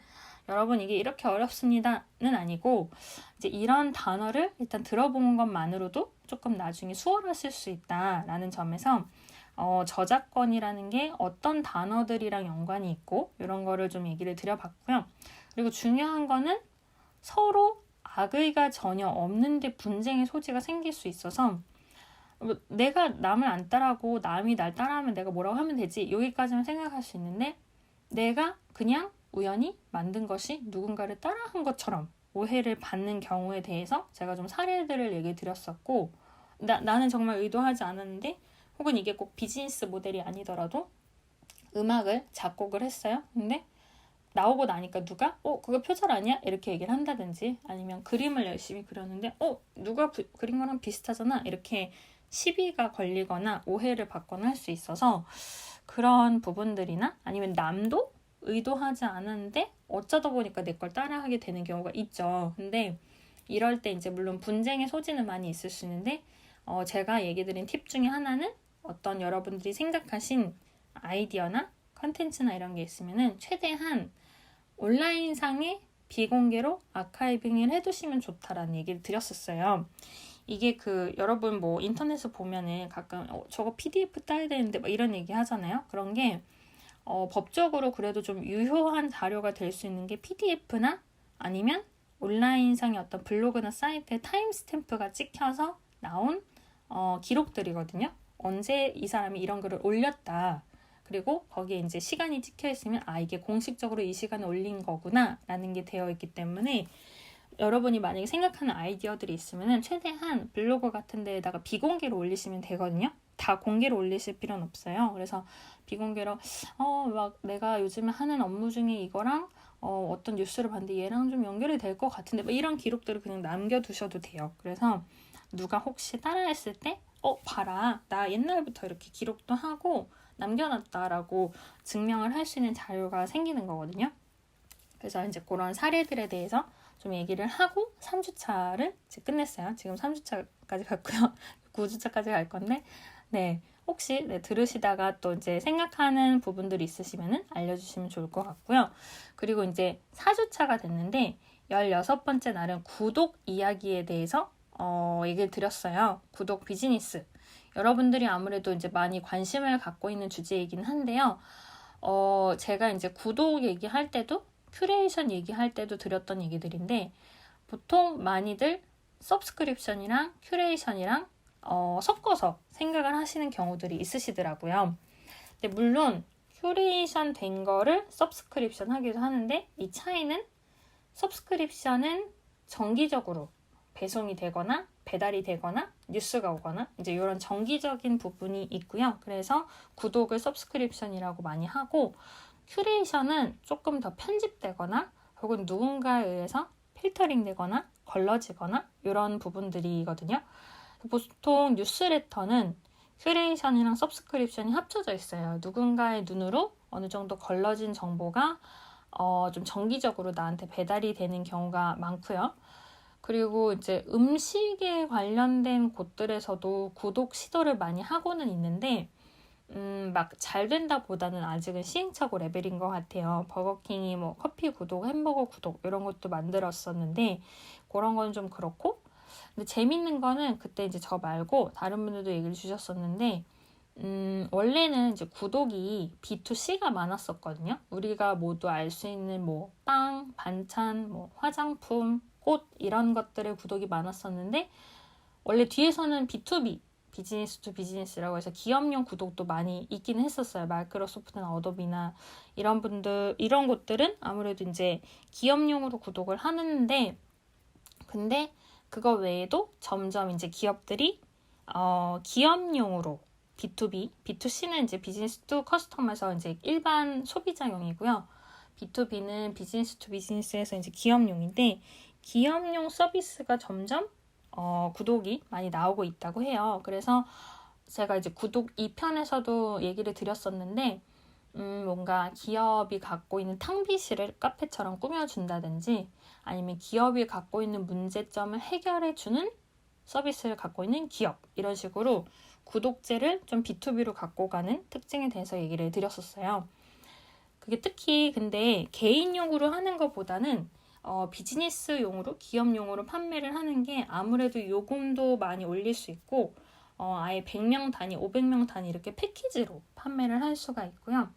[SPEAKER 1] 여러분 이게 이렇게 어렵습니다는 아니고, 이제 이런 단어를 일단 들어본 것만으로도 조금 나중에 수월하실 수 있다라는 점에서 저작권이라는 게 어떤 단어들이랑 연관이 있고 이런 거를 좀 얘기를 드려봤고요. 그리고 중요한 거는 서로 악의가 전혀 없는데 분쟁의 소지가 생길 수 있어서, 내가 남을 안 따라하고 남이 날 따라하면 내가 뭐라고 하면 되지, 여기까지만 생각할 수 있는데, 내가 그냥 우연히 만든 것이 누군가를 따라한 것처럼 오해를 받는 경우에 대해서 제가 좀 사례들을 얘기 드렸었고, 나는 정말 의도하지 않았는데, 혹은 이게 꼭 비즈니스 모델이 아니더라도 음악을 작곡을 했어요. 근데 나오고 나니까 누가 그거 표절 아니야? 이렇게 얘기를 한다든지, 아니면 그림을 열심히 그렸는데 누가 그린 거랑 비슷하잖아? 이렇게 시비가 걸리거나 오해를 받거나 할 수 있어서, 그런 부분들이나 아니면 남도 의도하지 않았는데 어쩌다 보니까 내 걸 따라하게 되는 경우가 있죠. 근데 이럴 때 이제 물론 분쟁의 소지는 많이 있을 수 있는데, 제가 얘기 드린 팁 중에 하나는 어떤 여러분들이 생각하신 아이디어나 컨텐츠나 이런 게 있으면은 최대한 온라인상에 비공개로 아카이빙을 해두시면 좋다라는 얘기를 드렸었어요. 이게 여러분 뭐 인터넷에 보면은 가끔 저거 PDF 따야 되는데 막 이런 얘기 하잖아요. 그런 게 법적으로 그래도 좀 유효한 자료가 될 수 있는 게 PDF나 아니면 온라인상의 어떤 블로그나 사이트에 타임스탬프가 찍혀서 나온 기록들이거든요. 언제 이 사람이 이런 글을 올렸다. 그리고 거기에 이제 시간이 찍혀 있으면 이게 공식적으로 이 시간에 올린 거구나 라는 게 되어 있기 때문에, 여러분이 만약에 생각하는 아이디어들이 있으면 최대한 블로그 같은 데에다가 비공개로 올리시면 되거든요. 다 공개로 올리실 필요는 없어요. 그래서 비공개로 막 내가 요즘에 하는 업무 중에 이거랑 어떤 뉴스를 봤는데 얘랑 좀 연결이 될 것 같은데 뭐 이런 기록들을 그냥 남겨두셔도 돼요. 그래서 누가 혹시 따라했을 때 봐라, 나 옛날부터 이렇게 기록도 하고 남겨놨다라고 증명을 할 수 있는 자료가 생기는 거거든요. 그래서 이제 그런 사례들에 대해서 좀 얘기를 하고 3주차를 이제 끝냈어요. 지금 3주차까지 갔고요. 9주차까지 갈 건데, 네, 혹시 들으시다가 또 이제 생각하는 부분들이 있으시면은 알려주시면 좋을 것 같고요. 그리고 이제 4주차가 됐는데 16번째 날은 구독 이야기에 대해서 얘기를 드렸어요. 구독 비즈니스. 여러분들이 아무래도 이제 많이 관심을 갖고 있는 주제이긴 한데요. 제가 이제 구독 얘기할 때도 큐레이션 얘기할 때도 드렸던 얘기들인데, 보통 많이들 서브스크립션이랑 큐레이션이랑 섞어서 생각을 하시는 경우들이 있으시더라고요. 근데 물론 큐레이션 된 거를 서브스크립션 하기도 하는데, 이 차이는 서브스크립션은 정기적으로 배송이 되거나 배달이 되거나 뉴스가 오거나 이제 이런 정기적인 부분이 있고요. 그래서 구독을 서브스크립션이라고 많이 하고, 큐레이션은 조금 더 편집되거나 혹은 누군가에 의해서 필터링 되거나 걸러지거나 이런 부분들이거든요. 보통 뉴스레터는 큐레이션이랑 서브스크립션이 합쳐져 있어요. 누군가의 눈으로 어느 정도 걸러진 정보가 좀 정기적으로 나한테 배달이 되는 경우가 많고요. 그리고 이제 음식에 관련된 곳들에서도 구독 시도를 많이 하고는 있는데, 막 잘 된다 보다는 아직은 시행착오 레벨인 것 같아요. 버거킹이 뭐 커피 구독, 햄버거 구독 이런 것도 만들었었는데, 그런 건 좀 그렇고, 근데 재밌는 거는 그때 이제 저 말고 다른 분들도 얘기를 주셨었는데, 원래는 이제 구독이 B2C가 많았었거든요. 우리가 모두 알 수 있는 뭐 빵, 반찬, 뭐 화장품, 꽃 이런 것들의 구독이 많았었는데, 원래 뒤에서는 B2B, 비즈니스 투 비즈니스라고 해서 기업용 구독도 많이 있긴 했었어요. 마이크로소프트나 어도비나 이런 곳들은 아무래도 이제 기업용으로 구독을 하는데, 근데 그거 외에도 점점 이제 기업들이 기업용으로 B2B, B2C는 이제 비즈니스 투 커스텀에서 이제 일반 소비자용이고요. B2B는 비즈니스 투 비즈니스에서 이제 기업용인데, 기업용 서비스가 점점 구독이 많이 나오고 있다고 해요. 그래서 제가 이제 구독 2편에서도 얘기를 드렸었는데, 뭔가 기업이 갖고 있는 탕비실을 카페처럼 꾸며준다든지, 아니면 기업이 갖고 있는 문제점을 해결해주는 서비스를 갖고 있는 기업, 이런 식으로 구독제를 좀 B2B로 갖고 가는 특징에 대해서 얘기를 드렸었어요. 그게 특히 근데 개인용으로 하는 것보다는 비즈니스용으로, 기업용으로 판매를 하는 게 아무래도 요금도 많이 올릴 수 있고 아예 100명 단위, 500명 단위 이렇게 패키지로 판매를 할 수가 있고요.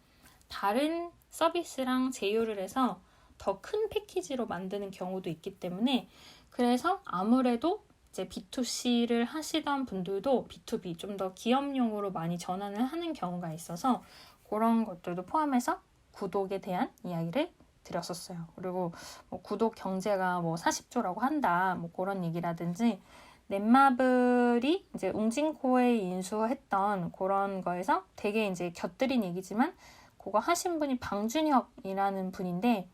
[SPEAKER 1] 다른 서비스랑 제휴를 해서 더 큰 패키지로 만드는 경우도 있기 때문에 그래서 아무래도 이제 B2C를 하시던 분들도 B2B 좀 더 기업용으로 많이 전환을 하는 경우가 있어서 그런 것들도 포함해서 구독에 대한 이야기를 드렸었어요. 그리고 뭐 구독 경제가 뭐 40조라고 한다, 뭐 그런 얘기라든지 넷마블이 이제 웅진코에 인수했던 그런 거에서 되게 이제 곁들인 얘기지만 그거 하신 분이 방준혁이라는 분인데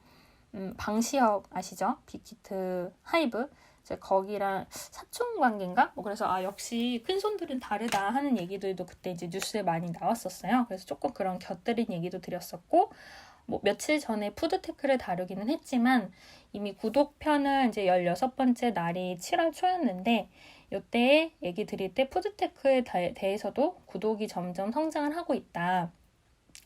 [SPEAKER 1] 방시혁 아시죠? 빅히트 하이브 이제 거기랑 사촌 관계인가? 뭐 그래서 역시 큰 손들은 다르다 하는 얘기들도 그때 이제 뉴스에 많이 나왔었어요. 그래서 조금 그런 곁들인 얘기도 드렸었고 뭐 며칠 전에 푸드테크를 다루기는 했지만 이미 구독편을 이제 16번째 날이 7월 초였는데 이때 얘기 드릴 때 푸드테크에 대해서도 구독이 점점 성장을 하고 있다.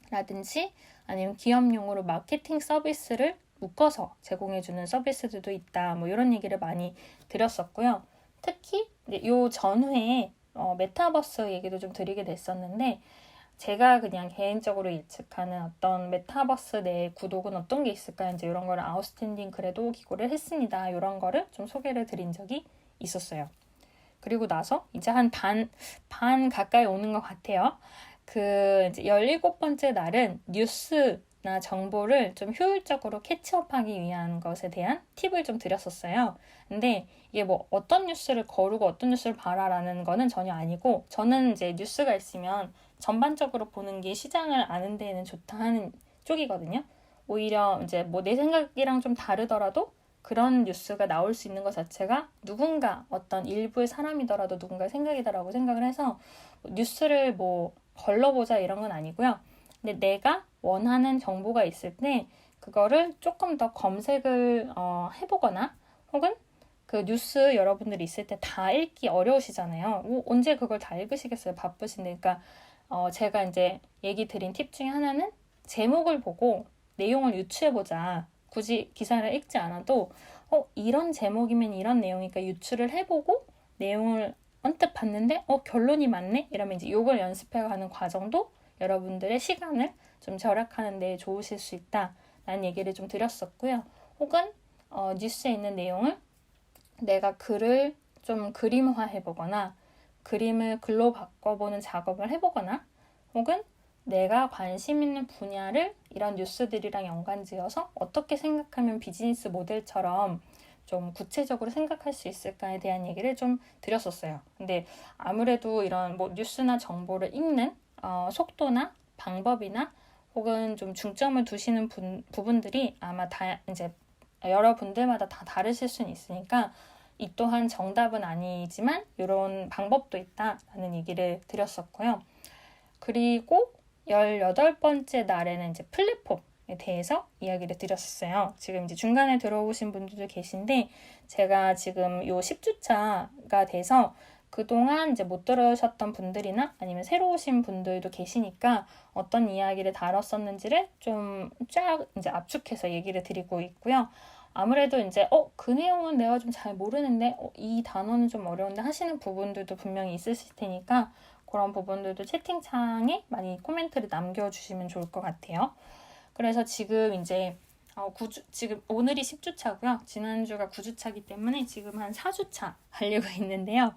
[SPEAKER 1] 라든지 아니면 기업용으로 마케팅 서비스를 묶어서 제공해주는 서비스들도 있다. 뭐 이런 얘기를 많이 드렸었고요. 특히 요 전후에 메타버스 얘기도 좀 드리게 됐었는데 제가 그냥 개인적으로 예측하는 어떤 메타버스 내 구독은 어떤 게 있을까 이제 이런 거를 아웃스탠딩 그래도 기고를 했습니다. 이런 거를 좀 소개를 드린 적이 있었어요. 그리고 나서 이제 한 반 가까이 오는 것 같아요. 이제 17번째 날은 뉴스나 정보를 좀 효율적으로 캐치업하기 위한 것에 대한 팁을 좀 드렸었어요. 근데 이게 뭐 어떤 뉴스를 거르고 어떤 뉴스를 봐라라는 거는 전혀 아니고 저는 이제 뉴스가 있으면 전반적으로 보는 게 시장을 아는 데에는 좋다 하는 쪽이거든요. 오히려 이제 뭐 내 생각이랑 좀 다르더라도 그런 뉴스가 나올 수 있는 것 자체가 누군가 어떤 일부의 사람이더라도 누군가의 생각이다라고 생각을 해서 뉴스를 뭐 걸러보자 이런 건 아니고요. 근데 내가 원하는 정보가 있을 때 그거를 조금 더 검색을 해보거나 혹은 그 뉴스 여러분들이 있을 때 다 읽기 어려우시잖아요. 언제 그걸 다 읽으시겠어요? 바쁘신데. 그러니까 제가 이제 얘기 드린 팁 중에 하나는 제목을 보고 내용을 유추해보자. 굳이 기사를 읽지 않아도 이런 제목이면 이런 내용이니까 유추를 해보고 내용을 언뜻 봤는데 결론이 맞네? 이러면 이제 이걸 연습해가는 과정도 여러분들의 시간을 좀 절약하는 데 좋으실 수 있다라는 얘기를 좀 드렸었고요. 혹은 뉴스에 있는 내용을 내가 글을 좀 그림화해보거나 그림을 글로 바꿔보는 작업을 해보거나 혹은 내가 관심 있는 분야를 이런 뉴스들이랑 연관지어서 어떻게 생각하면 비즈니스 모델처럼 좀 구체적으로 생각할 수 있을까에 대한 얘기를 좀 드렸었어요. 근데 아무래도 이런 뭐 뉴스나 정보를 읽는 속도나 방법이나 혹은 좀 중점을 두시는 부분들이 아마 다 이제 여러분들마다 다 다르실 수는 있으니까 이 또한 정답은 아니지만 이런 방법도 있다라는 얘기를 드렸었고요. 그리고 18번째 날에는 이제 플랫폼에 대해서 이야기를 드렸었어요. 지금 이제 중간에 들어오신 분들도 계신데 제가 지금 요 10주차가 돼서 그동안 이제 못 들으셨던 분들이나 아니면 새로 오신 분들도 계시니까 어떤 이야기를 다뤘었는지를 좀 쫙 이제 압축해서 얘기를 드리고 있고요. 아무래도 이제 그 내용은 내가 좀 잘 모르는데 이 단어는 좀 어려운데 하시는 부분들도 분명히 있으실 테니까 그런 부분들도 채팅창에 많이 코멘트를 남겨주시면 좋을 것 같아요. 그래서 지금 이제 지금 오늘이 10주차고요. 지난주가 9주차이기 때문에 지금 한 4주차 하려고 있는데요.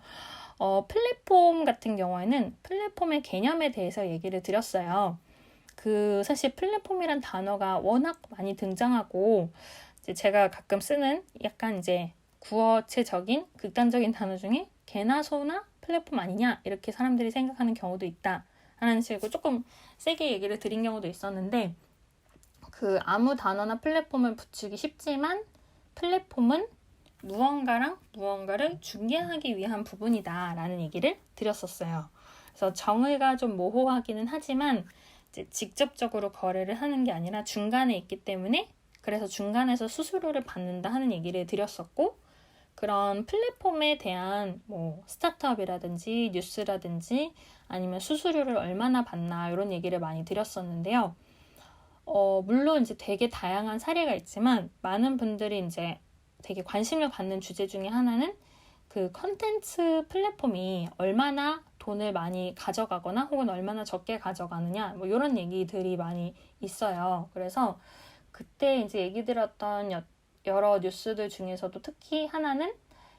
[SPEAKER 1] 플랫폼 같은 경우에는 플랫폼의 개념에 대해서 얘기를 드렸어요. 사실 플랫폼이란 단어가 워낙 많이 등장하고 이제 제가 가끔 쓰는 약간 이제 구어체적인 극단적인 단어 중에 개나 소나 플랫폼 아니냐 이렇게 사람들이 생각하는 경우도 있다 하는 식으로 조금 세게 얘기를 드린 경우도 있었는데 아무 단어나 플랫폼을 붙이기 쉽지만 플랫폼은 무언가랑 무언가를 중개하기 위한 부분이다 라는 얘기를 드렸었어요. 그래서 정의가 좀 모호하기는 하지만 이제 직접적으로 거래를 하는 게 아니라 중간에 있기 때문에 그래서 중간에서 수수료를 받는다 하는 얘기를 드렸었고 그런 플랫폼에 대한 뭐 스타트업이라든지 뉴스라든지 아니면 수수료를 얼마나 받나 이런 얘기를 많이 드렸었는데요. 물론 이제 되게 다양한 사례가 있지만 많은 분들이 이제 되게 관심을 갖는 주제 중에 하나는 그 컨텐츠 플랫폼이 얼마나 돈을 많이 가져가거나 혹은 얼마나 적게 가져가느냐 뭐 이런 얘기들이 많이 있어요. 그래서 그때 이제 얘기 들었던 여러 뉴스들 중에서도 특히 하나는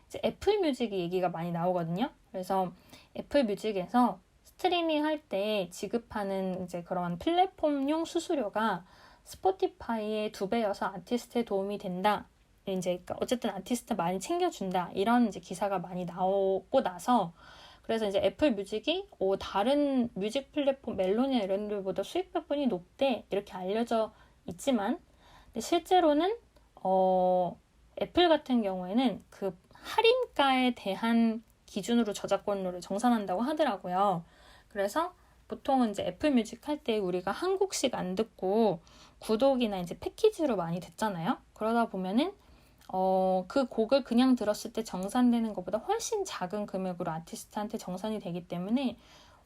[SPEAKER 1] 이제 애플 뮤직 얘기가 많이 나오거든요. 그래서 애플 뮤직에서 스트리밍 할 때 지급하는 이제 그런 플랫폼용 수수료가 스포티파이의 2배여서 아티스트에 도움이 된다. 이제 그러니까 어쨌든 아티스트 많이 챙겨준다. 이런 이제 기사가 많이 나오고 나서 그래서 이제 애플 뮤직이 다른 뮤직 플랫폼 멜론이나 이런 데보다 수익 부분이 높대 이렇게 알려져 있지만 근데 실제로는 애플 같은 경우에는 그 할인가에 대한 기준으로 저작권료를 정산한다고 하더라고요. 그래서 보통은 이제 애플 뮤직 할 때 우리가 한 곡씩 안 듣고 구독이나 이제 패키지로 많이 듣잖아요. 그러다 보면은 그 곡을 그냥 들었을 때 정산되는 것보다 훨씬 작은 금액으로 아티스트한테 정산이 되기 때문에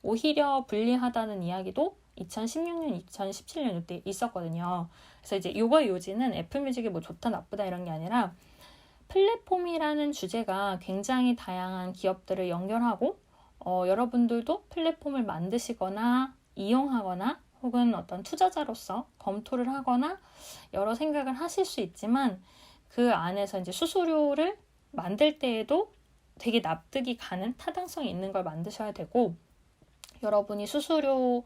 [SPEAKER 1] 오히려 불리하다는 이야기도 2016년, 2017년 이때 있었거든요. 그래서 이제 이거 요지는 애플 뮤직이 뭐 좋다 나쁘다 이런 게 아니라 플랫폼이라는 주제가 굉장히 다양한 기업들을 연결하고 여러분들도 플랫폼을 만드시거나 이용하거나 혹은 어떤 투자자로서 검토를 하거나 여러 생각을 하실 수 있지만 그 안에서 이제 수수료를 만들 때에도 되게 납득이 가는 타당성이 있는 걸 만드셔야 되고 여러분이 수수료를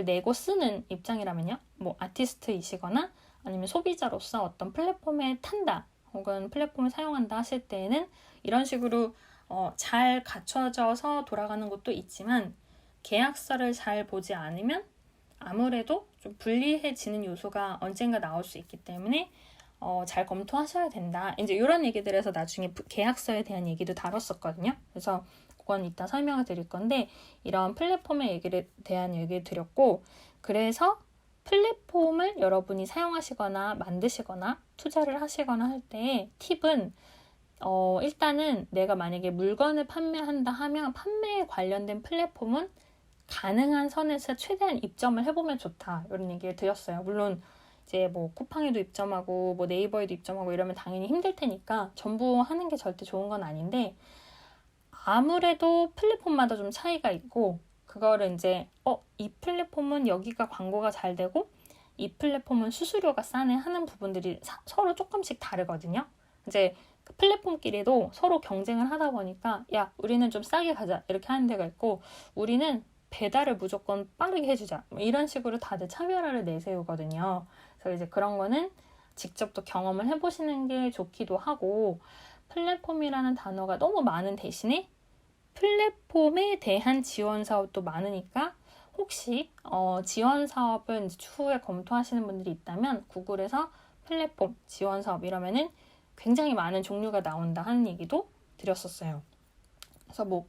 [SPEAKER 1] 내고 쓰는 입장이라면요. 뭐 아티스트이시거나 아니면 소비자로서 어떤 플랫폼에 탄다 혹은 플랫폼을 사용한다 하실 때에는 이런 식으로 잘 갖춰져서 돌아가는 것도 있지만 계약서를 잘 보지 않으면 아무래도 좀 불리해지는 요소가 언젠가 나올 수 있기 때문에 잘 검토하셔야 된다. 이제 이런 얘기들에서 나중에 계약서에 대한 얘기도 다뤘었거든요. 그래서 그건 이따 설명을 드릴 건데 이런 플랫폼의 얘기에 대한 얘기를 드렸고 그래서 플랫폼을 여러분이 사용하시거나 만드시거나 투자를 하시거나 할 때 팁은 일단은 내가 만약에 물건을 판매한다 하면 판매에 관련된 플랫폼은 가능한 선에서 최대한 입점을 해보면 좋다. 이런 얘기를 드렸어요. 물론 이제 뭐 쿠팡에도 입점하고 뭐 네이버에도 입점하고 이러면 당연히 힘들 테니까 전부 하는 게 절대 좋은 건 아닌데 아무래도 플랫폼마다 좀 차이가 있고 그거를 이제 이 플랫폼은 여기가 광고가 잘 되고 이 플랫폼은 수수료가 싸네 하는 부분들이 서로 조금씩 다르거든요. 이제 그 플랫폼끼리도 서로 경쟁을 하다 보니까 야 우리는 좀 싸게 가자 이렇게 하는 데가 있고 우리는 배달을 무조건 빠르게 해주자 뭐 이런 식으로 다들 차별화를 내세우거든요. 그래서 이제 그런 거는 직접 또 경험을 해보시는 게 좋기도 하고 플랫폼이라는 단어가 너무 많은 대신에 플랫폼에 대한 지원 사업도 많으니까 혹시 지원 사업을 추후에 검토하시는 분들이 있다면 구글에서 플랫폼 지원 사업 이러면은 굉장히 많은 종류가 나온다 하는 얘기도 드렸었어요. 그래서 뭐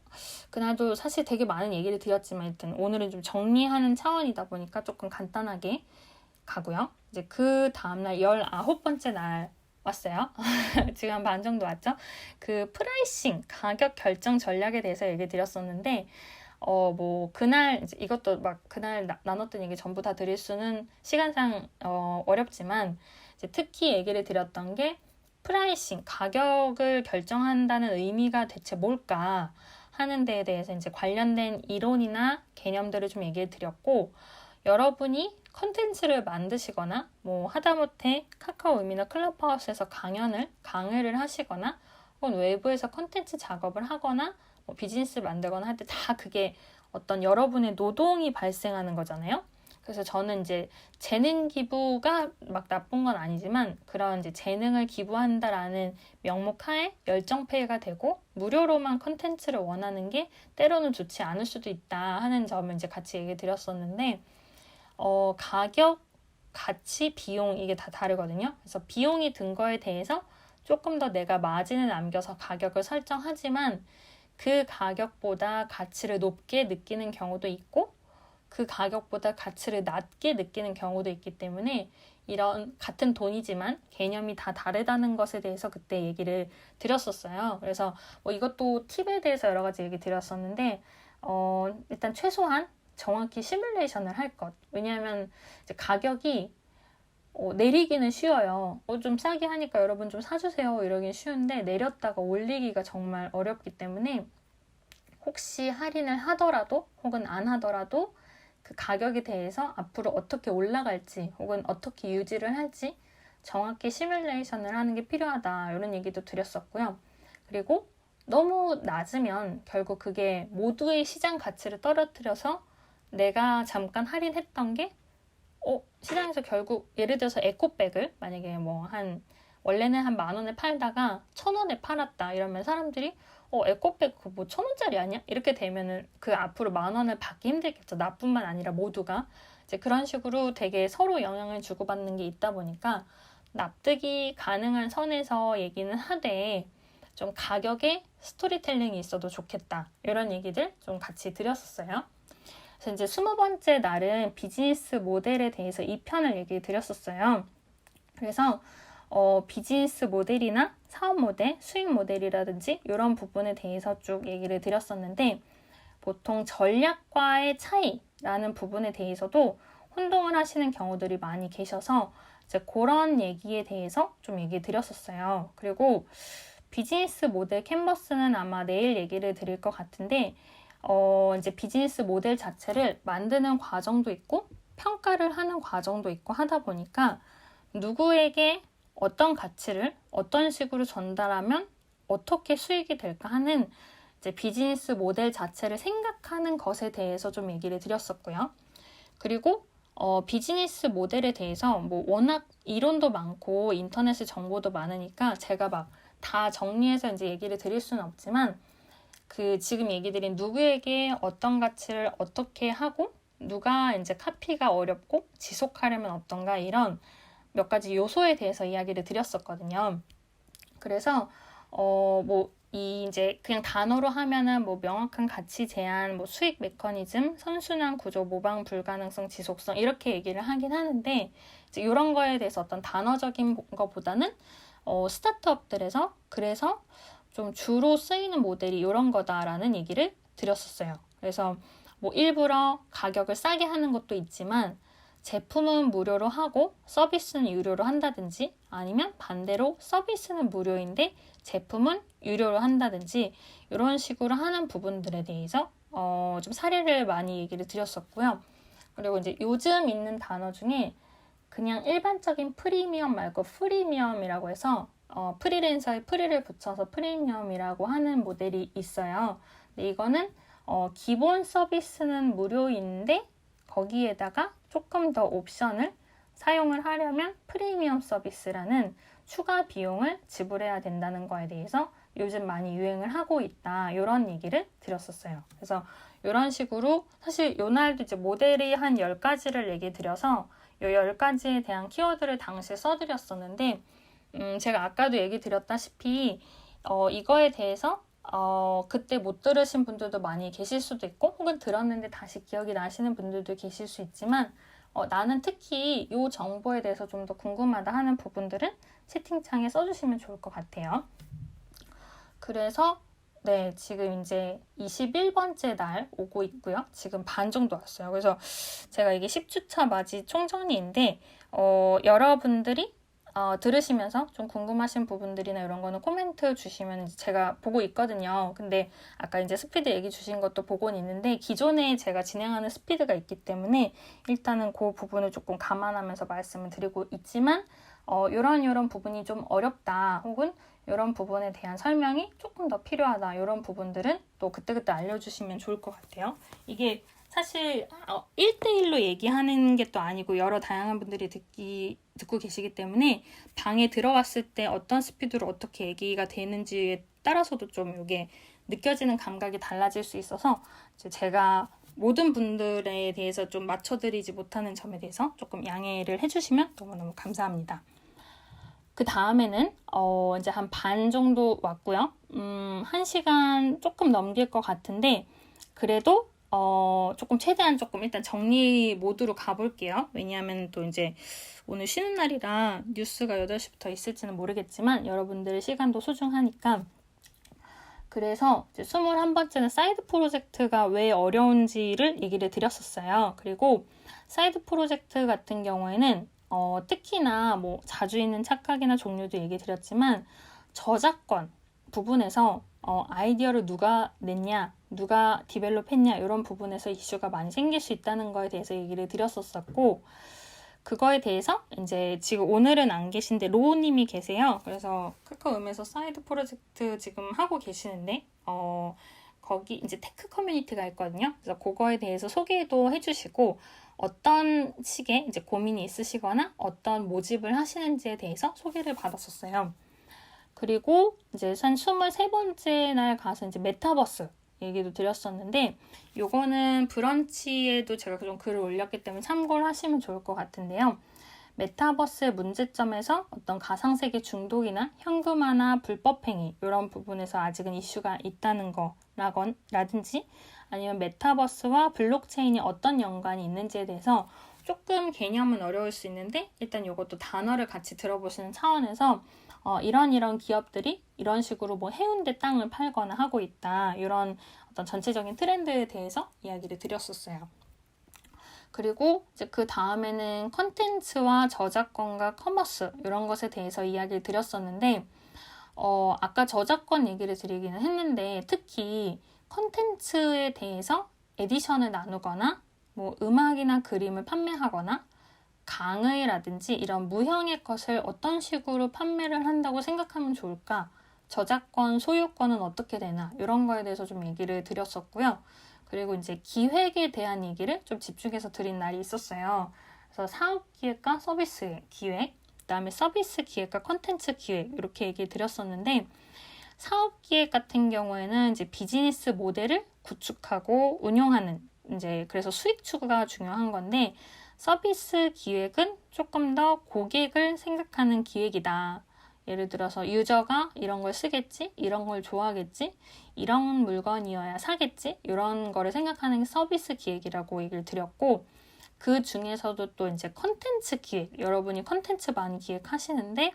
[SPEAKER 1] 그날도 사실 되게 많은 얘기를 드렸지만 일단 오늘은 좀 정리하는 차원이다 보니까 조금 간단하게 가고요. 이제 그 다음날 19번째 날 왔어요. 지금 한 반 정도 왔죠? 그 프라이싱, 가격 결정 전략에 대해서 얘기 드렸었는데 뭐 그날 이제 이것도 막 그날 나눴던 얘기 전부 다 드릴 수는 시간상 어렵지만 이제 특히 얘기를 드렸던 게 프라이싱, 가격을 결정한다는 의미가 대체 뭘까 하는 데에 대해서 이제 관련된 이론이나 개념들을 좀 얘기해 드렸고 여러분이 컨텐츠를 만드시거나 뭐 하다못해 카카오음이나 클럽하우스에서 강의를 하시거나 혹은 외부에서 컨텐츠 작업을 하거나 뭐 비즈니스를 만들거나 할 때 다 그게 어떤 여러분의 노동이 발생하는 거잖아요. 그래서 저는 이제 재능 기부가 막 나쁜 건 아니지만 그런 이제 재능을 기부한다라는 명목 하에 열정페이가 되고 무료로만 컨텐츠를 원하는 게 때로는 좋지 않을 수도 있다 하는 점을 이제 같이 얘기 드렸었는데 가격, 가치, 비용 이게 다 다르거든요. 그래서 비용이 든 거에 대해서 조금 더 내가 마진을 남겨서 가격을 설정하지만 그 가격보다 가치를 높게 느끼는 경우도 있고 그 가격보다 가치를 낮게 느끼는 경우도 있기 때문에 이런 같은 돈이지만 개념이 다 다르다는 것에 대해서 그때 얘기를 드렸었어요. 그래서 뭐 이것도 팁에 대해서 여러 가지 얘기 드렸었는데 일단 최소한 정확히 시뮬레이션을 할 것. 왜냐하면 이제 가격이 내리기는 쉬워요. 좀 싸게 하니까 여러분 좀 사주세요 이러긴 쉬운데 내렸다가 올리기가 정말 어렵기 때문에 혹시 할인을 하더라도 혹은 안 하더라도 그 가격에 대해서 앞으로 어떻게 올라갈지 혹은 어떻게 유지를 할지 정확히 시뮬레이션을 하는 게 필요하다 이런 얘기도 드렸었고요. 그리고 너무 낮으면 결국 그게 모두의 시장 가치를 떨어뜨려서 내가 잠깐 할인했던 게 시장에서 결국 예를 들어서 에코백을 만약에 원래는 한 10,000원에 팔다가 1,000원에 팔았다 이러면 사람들이 에코백 그 뭐 1,000원짜리 아니야? 이렇게 되면은 그 앞으로 10,000원을 받기 힘들겠죠. 나뿐만 아니라 모두가 이제 그런 식으로 되게 서로 영향을 주고받는 게 있다 보니까 납득이 가능한 선에서 얘기는 하되 좀 가격에 스토리텔링이 있어도 좋겠다 이런 얘기들 좀 같이 드렸었어요. 그래서 이제 20번째 날은 비즈니스 모델에 대해서 2편을 얘기 드렸었어요. 그래서 비즈니스 모델이나 사업 모델, 수익 모델이라든지 이런 부분에 대해서 쭉 얘기를 드렸었는데 보통 전략과의 차이라는 부분에 대해서도 혼동을 하시는 경우들이 많이 계셔서 이제 그런 얘기에 대해서 좀 얘기 드렸었어요. 그리고 비즈니스 모델 캔버스는 아마 내일 얘기를 드릴 것 같은데 이제 비즈니스 모델 자체를 만드는 과정도 있고 평가를 하는 과정도 있고 하다 보니까 누구에게 어떤 가치를 어떤 식으로 전달하면 어떻게 수익이 될까 하는 이제 비즈니스 모델 자체를 생각하는 것에 대해서 좀 얘기를 드렸었고요. 그리고 비즈니스 모델에 대해서 워낙 이론도 많고 인터넷에 정보도 많으니까 제가 막 다 정리해서 이제 얘기를 드릴 수는 없지만 그 지금 얘기 드린 누구에게 어떤 가치를 어떻게 하고 누가 이제 카피가 어렵고 지속하려면 어떤가 이런 몇 가지 요소에 대해서 이야기를 드렸었거든요. 그래서 이제 그냥 단어로 하면은 명확한 가치 제한, 수익 메커니즘, 선순환 구조, 모방 불가능성, 지속성 이렇게 얘기를 하긴 하는데 이제 이런 거에 대해서 어떤 단어적인 거보다는 스타트업들에서 그래서 좀 주로 쓰이는 모델이 이런 거다라는 얘기를 드렸었어요. 그래서 일부러 가격을 싸게 하는 것도 있지만 제품은 무료로 하고 서비스는 유료로 한다든지 아니면 반대로 서비스는 무료인데 제품은 유료로 한다든지 이런 식으로 하는 부분들에 대해서 좀 사례를 많이 얘기를 드렸었고요. 그리고 이제 요즘 있는 단어 중에 그냥 일반적인 프리미엄 말고 프리미엄이라고 해서 프리랜서에 프리를 붙여서 프리미엄이라고 하는 모델이 있어요. 근데 이거는 기본 서비스는 무료인데 거기에다가 조금 더 옵션을 사용을 하려면 프리미엄 서비스라는 추가 비용을 지불해야 된다는 거에 대해서 요즘 많이 유행을 하고 있다. 이런 얘기를 드렸었어요. 그래서 이런 식으로 사실 요날도 이제 모델이 한 10가지를 얘기 드려서 이 10가지에 대한 키워드를 당시에 써드렸었는데 제가 아까도 얘기 드렸다시피 이거에 대해서 그때 못 들으신 분들도 많이 계실 수도 있고 혹은 들었는데 다시 기억이 나시는 분들도 계실 수 있지만 나는 특히 이 정보에 대해서 좀 더 궁금하다 하는 부분들은 채팅창에 써주시면 좋을 것 같아요. 그래서 네, 지금 이제 21번째 날 오고 있고요. 지금 반 정도 왔어요. 그래서 제가 이게 10주차 맞이 총정리인데 여러분들이 들으시면서 좀 궁금하신 부분들이나 이런 거는 코멘트 주시면 제가 보고 있거든요. 근데 아까 이제 스피드 얘기 주신 것도 보고는 있는데 기존에 제가 진행하는 스피드가 있기 때문에 일단은 그 부분을 조금 감안하면서 말씀을 드리고 있지만 이런 부분이 좀 어렵다 혹은 이런 부분에 대한 설명이 조금 더 필요하다 이런 부분들은 또 그때그때 알려주시면 좋을 것 같아요. 이게 사실 1대1로 얘기하는 게 또 아니고 여러 다양한 분들이 듣고 계시기 때문에 방에 들어갔을 때 어떤 스피드로 어떻게 얘기가 되는지에 따라서도 좀 이게 느껴지는 감각이 달라질 수 있어서 이제 제가 모든 분들에 대해서 좀 맞춰드리지 못하는 점에 대해서 조금 양해를 해주시면 너무너무 감사합니다. 그 다음에는 이제 한 반 정도 왔고요. 1시간 조금 넘길 것 같은데 그래도 조금 최대한 조금 일단 정리 모드로 가볼게요. 왜냐하면 또 이제 오늘 쉬는 날이라 뉴스가 8시부터 있을지는 모르겠지만 여러분들의 시간도 소중하니까. 그래서 이제 21번째는 사이드 프로젝트가 왜 어려운지를 얘기를 드렸었어요. 그리고 사이드 프로젝트 같은 경우에는 특히나 뭐 자주 있는 착각이나 종류도 얘기 드렸지만 저작권 부분에서 아이디어를 누가 냈냐, 누가 디벨롭했냐 이런 부분에서 이슈가 많이 생길 수 있다는 거에 대해서 얘기를 드렸었고 그거에 대해서 이제 지금 오늘은 안 계신데 로우님이 계세요. 그래서 카카오음에서 사이드 프로젝트 지금 하고 계시는데 거기 이제 테크 커뮤니티가 있거든요. 그래서 그거에 대해서 소개도 해주시고 어떤 식의 이제 고민이 있으시거나 어떤 모집을 하시는지에 대해서 소개를 받았었어요. 그리고 이제 한 23번째 날 가서 이제 메타버스 얘기도 드렸었는데 요거는 브런치에도 제가 좀 글을 올렸기 때문에 참고를 하시면 좋을 것 같은데요. 메타버스의 문제점에서 어떤 가상세계 중독이나 현금화나 불법행위 이런 부분에서 아직은 이슈가 있다는 거라든지 아니면 메타버스와 블록체인이 어떤 연관이 있는지에 대해서 조금 개념은 어려울 수 있는데 일단 이것도 단어를 같이 들어보시는 차원에서 이런 기업들이 이런 식으로 뭐 해운대 땅을 팔거나 하고 있다. 이런 어떤 전체적인 트렌드에 대해서 이야기를 드렸었어요. 그리고 이제 그 다음에는 컨텐츠와 저작권과 커머스 이런 것에 대해서 이야기를 드렸었는데 아까 저작권 얘기를 드리기는 했는데 특히 컨텐츠에 대해서 에디션을 나누거나 뭐 음악이나 그림을 판매하거나 강의라든지 이런 무형의 것을 어떤 식으로 판매를 한다고 생각하면 좋을까? 저작권, 소유권은 어떻게 되나? 이런 거에 대해서 좀 얘기를 드렸었고요. 그리고 이제 기획에 대한 얘기를 좀 집중해서 드린 날이 있었어요. 그래서 사업 기획과 서비스 기획, 그다음에 서비스 기획과 컨텐츠 기획 이렇게 얘기 드렸었는데 사업 기획 같은 경우에는 이제 비즈니스 모델을 구축하고 운용하는 이제 그래서 수익 추구가 중요한 건데 서비스 기획은 조금 더 고객을 생각하는 기획이다. 예를 들어서 유저가 이런 걸 쓰겠지, 이런 걸 좋아하겠지, 이런 물건이어야 사겠지, 이런 거를 생각하는 게 서비스 기획이라고 얘기를 드렸고 그 중에서도 또 이제 컨텐츠 기획, 여러분이 컨텐츠 많이 기획하시는데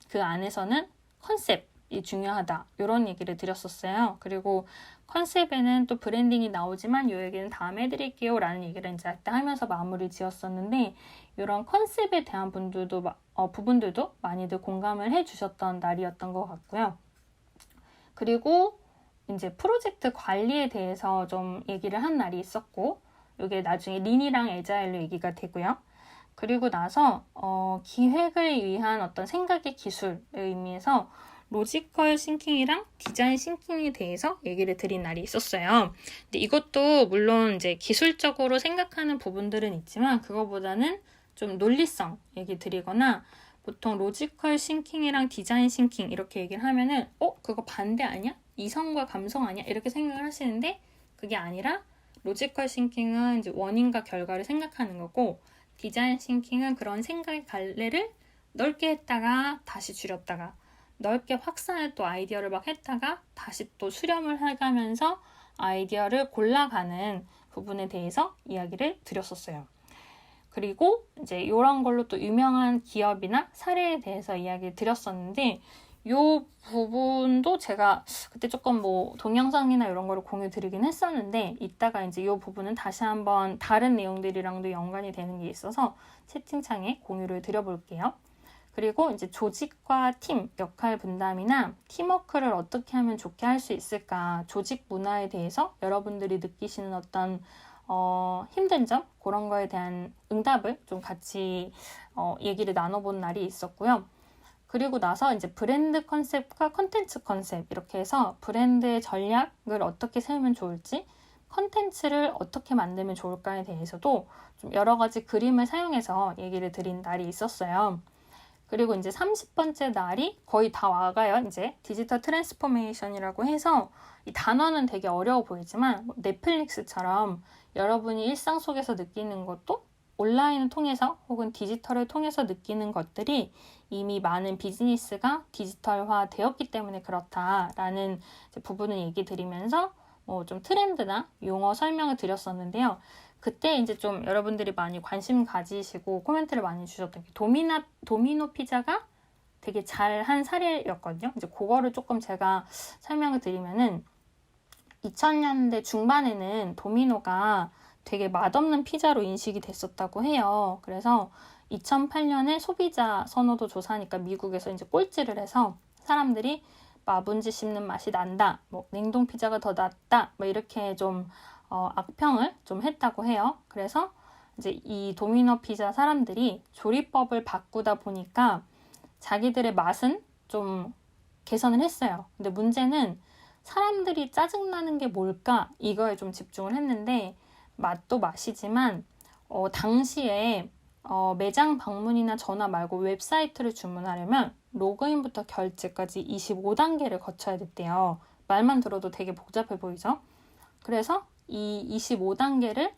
[SPEAKER 1] 그 안에서는 컨셉이 중요하다. 이런 얘기를 드렸었어요. 그리고 컨셉에는 또 브랜딩이 나오지만 이 얘기는 다음에 해드릴게요 라는 얘기를 이제 그때 하면서 마무리 지었었는데 이런 컨셉에 대한 부분들도 많이들 공감을 해주셨던 날이었던 것 같고요. 그리고 이제 프로젝트 관리에 대해서 좀 얘기를 한 날이 있었고 이게 나중에 린이랑 에자일로 얘기가 되고요. 그리고 나서 기획을 위한 어떤 생각의 기술의 의미에서 로지컬 싱킹이랑 디자인 싱킹에 대해서 얘기를 드린 날이 있었어요. 근데 이것도 물론 이제 기술적으로 생각하는 부분들은 있지만 그거보다는 좀 논리성 얘기 드리거나 보통 로지컬 싱킹이랑 디자인 싱킹 이렇게 얘기를 하면은 그거 반대 아니야? 이성과 감성 아니야? 이렇게 생각을 하시는데 그게 아니라 로지컬 싱킹은 이제 원인과 결과를 생각하는 거고 디자인 싱킹은 그런 생각의 갈래를 넓게 했다가 다시 줄였다가 넓게 확산을 또 아이디어를 막 했다가 다시 또 수렴을 해가면서 아이디어를 골라가는 부분에 대해서 이야기를 드렸었어요. 그리고 이제 이런 걸로 또 유명한 기업이나 사례에 대해서 이야기를 드렸었는데 이 부분도 제가 그때 조금 뭐 동영상이나 이런 거를 공유 드리긴 했었는데 이따가 이제 이 부분은 다시 한번 다른 내용들이랑도 연관이 되는 게 있어서 채팅창에 공유를 드려볼게요. 그리고 이제 조직과 팀, 역할 분담이나 팀워크를 어떻게 하면 좋게 할 수 있을까, 조직 문화에 대해서 여러분들이 느끼시는 어떤 힘든 점, 그런 거에 대한 응답을 좀 같이 얘기를 나눠본 날이 있었고요. 그리고 나서 이제 브랜드 컨셉과 컨텐츠 컨셉 이렇게 해서 브랜드의 전략을 어떻게 세우면 좋을지, 컨텐츠를 어떻게 만들면 좋을까에 대해서도 좀 여러 가지 그림을 사용해서 얘기를 드린 날이 있었어요. 그리고 이제 30번째 날이 거의 다 와가요. 이제 디지털 트랜스포메이션이라고 해서 이 단어는 되게 어려워 보이지만 넷플릭스처럼 여러분이 일상 속에서 느끼는 것도 온라인을 통해서 혹은 디지털을 통해서 느끼는 것들이 이미 많은 비즈니스가 디지털화 되었기 때문에 그렇다라는 부분을 얘기 드리면서 좀 트렌드나 용어 설명을 드렸었는데요. 그때 이제 좀 여러분들이 많이 관심 가지시고 코멘트를 많이 주셨던 게 도미노 피자가 되게 잘한 사례였거든요. 이제 그거를 조금 제가 설명을 드리면은 2000년대 중반에는 도미노가 되게 맛없는 피자로 인식이 됐었다고 해요. 그래서 2008년에 소비자 선호도 조사니까 미국에서 이제 꼴찌를 해서 사람들이 마분지 씹는 맛이 난다, 뭐 냉동 피자가 더 낫다, 뭐 이렇게 좀 악평을 좀 했다고 해요. 그래서 이제 이 도미노 피자 사람들이 조리법을 바꾸다 보니까 자기들의 맛은 좀 개선을 했어요. 근데 문제는 사람들이 짜증나는 게 뭘까? 이거에 좀 집중을 했는데 맛도 맛이지만 당시에 매장 방문이나 전화 말고 웹사이트를 주문하려면 로그인부터 결제까지 25단계를 거쳐야 됐대요. 말만 들어도 되게 복잡해 보이죠? 그래서 이 25단계를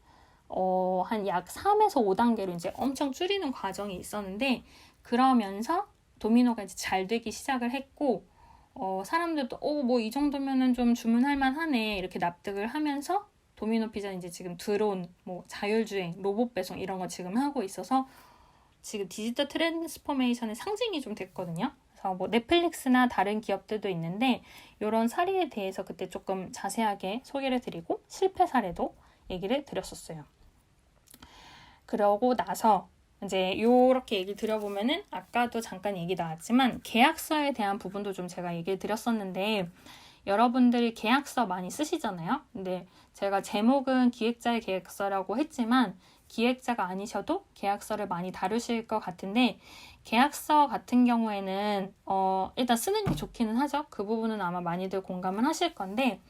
[SPEAKER 1] 한 약 3에서 5단계로 이제 엄청 줄이는 과정이 있었는데 그러면서 도미노가 이제 잘 되기 시작을 했고 사람들도 뭐 이 정도면은 좀 주문할 만하네 이렇게 납득을 하면서 도미노 피자는 이제 지금 드론, 뭐 자율주행, 로봇 배송 이런 거 지금 하고 있어서 지금 디지털 트랜스포메이션의 상징이 좀 됐거든요. 그래서 뭐 넷플릭스나 다른 기업들도 있는데 이런 사례에 대해서 그때 조금 자세하게 소개를 드리고 실패 사례도 얘기를 드렸었어요. 그러고 나서 이제 요렇게 얘기 드려보면은 아까도 잠깐 얘기 나왔지만 계약서에 대한 부분도 좀 제가 얘기를 드렸었는데 여러분들이 계약서 많이 쓰시잖아요. 근데 제가 제목은 기획자의 계약서라고 했지만 기획자가 아니셔도 계약서를 많이 다루실 것 같은데 계약서 같은 경우에는 일단 쓰는 게 좋기는 하죠. 그 부분은 아마 많이들 공감을 하실 건데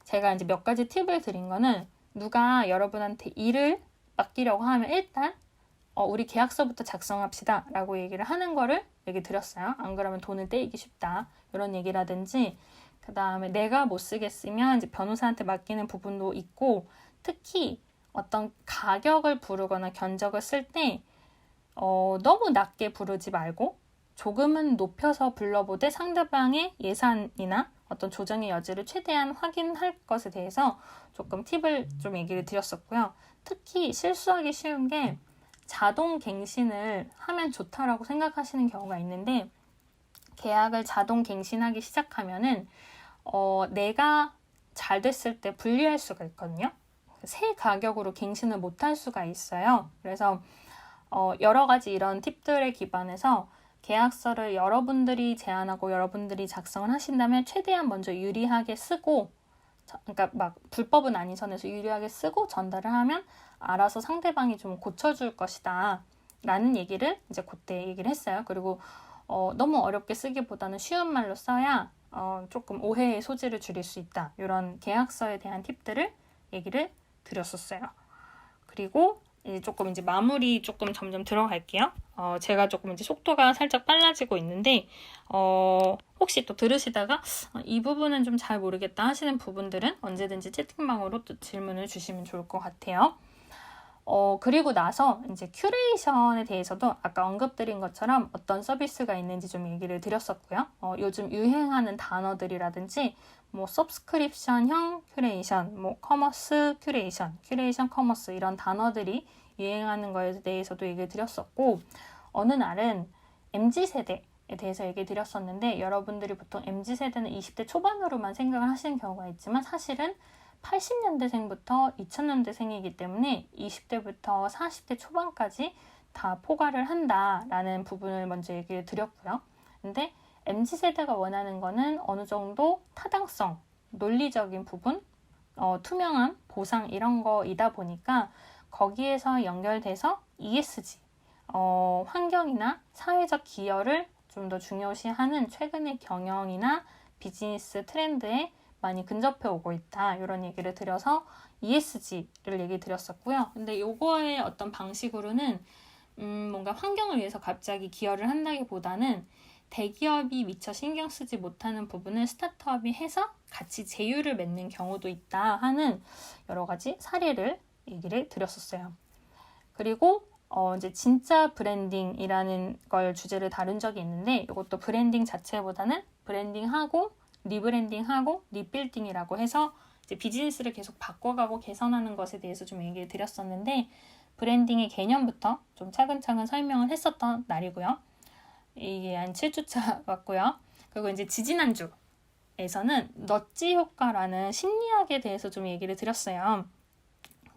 [SPEAKER 1] 제가 이제 몇 가지 팁을 드린 거는 누가 여러분한테 일을 맡기려고 하면 일단 우리 계약서부터 작성합시다 라고 얘기를 하는 거를 얘기 드렸어요. 안 그러면 돈을 떼이기 쉽다 이런 얘기라든지 그 다음에 내가 못 쓰겠으면 이제 변호사한테 맡기는 부분도 있고 특히 어떤 가격을 부르거나 견적을 쓸 때 너무 낮게 부르지 말고 조금은 높여서 불러보되 상대방의 예산이나 어떤 조정의 여지를 최대한 확인할 것에 대해서 조금 팁을 좀 얘기를 드렸었고요. 특히 실수하기 쉬운 게 자동 갱신을 하면 좋다라고 생각하시는 경우가 있는데 계약을 자동 갱신하기 시작하면은 내가 잘 됐을 때 분리할 수가 있거든요. 새 가격으로 갱신을 못할 수가 있어요. 그래서 여러 가지 이런 팁들에 기반해서 계약서를 여러분들이 제안하고 여러분들이 작성을 하신다면 최대한 먼저 유리하게 쓰고 그러니까 막 불법은 아닌 선에서 유리하게 쓰고 전달을 하면 알아서 상대방이 좀 고쳐줄 것이다 라는 얘기를 이제 그때 얘기를 했어요. 그리고 너무 어렵게 쓰기보다는 쉬운 말로 써야 조금 오해의 소지를 줄일 수 있다. 이런 계약서에 대한 팁들을 얘기를 드렸었어요. 그리고 이제 조금 이제 마무리 조금 점점 들어갈게요. 제가 조금 이제 속도가 살짝 빨라지고 있는데 혹시 또 들으시다가 이 부분은 좀 잘 모르겠다 하시는 부분들은 언제든지 채팅방으로 또 질문을 주시면 좋을 것 같아요. 그리고 나서 이제 큐레이션에 대해서도 아까 언급드린 것처럼 어떤 서비스가 있는지 좀 얘기를 드렸었고요. 요즘 유행하는 단어들이라든지 뭐 서브스크립션형 큐레이션, 뭐 커머스 큐레이션, 큐레이션 커머스 이런 단어들이 유행하는 거에 대해서도 얘기를 드렸었고 어느 날은 MZ세대에 대해서 얘기를 드렸었는데 여러분들이 보통 MZ세대는 20대 초반으로만 생각을 하시는 경우가 있지만 사실은 80년대생부터 2000년대생이기 때문에 20대부터 40대 초반까지 다 포괄을 한다라는 부분을 먼저 얘기를 드렸고요. 근데 MZ세대가 원하는 거는 어느 정도 타당성, 논리적인 부분, 투명함, 보상 이런 거이다 보니까 거기에서 연결돼서 ESG, 환경이나 사회적 기여를 좀 더 중요시하는 최근의 경영이나 비즈니스 트렌드에 많이 근접해 오고 있다. 이런 얘기를 드려서 ESG를 얘기 드렸었고요. 근데 요거의 어떤 방식으로는 뭔가 환경을 위해서 갑자기 기여를 한다기보다는 대기업이 미처 신경 쓰지 못하는 부분을 스타트업이 해서 같이 제휴를 맺는 경우도 있다 하는 여러 가지 사례를 얘기를 드렸었어요. 그리고 이제 진짜 브랜딩이라는 걸 주제를 다룬 적이 있는데 이것도 브랜딩 자체보다는 브랜딩하고 리브랜딩하고 리빌딩이라고 해서 이제 비즈니스를 계속 바꿔가고 개선하는 것에 대해서 좀 얘기를 드렸었는데 브랜딩의 개념부터 좀 차근차근 설명을 했었던 날이고요. 이게 한 7주차 맞고요. 그리고 이제 지지난주에서는 넛지 효과라는 심리학에 대해서 좀 얘기를 드렸어요.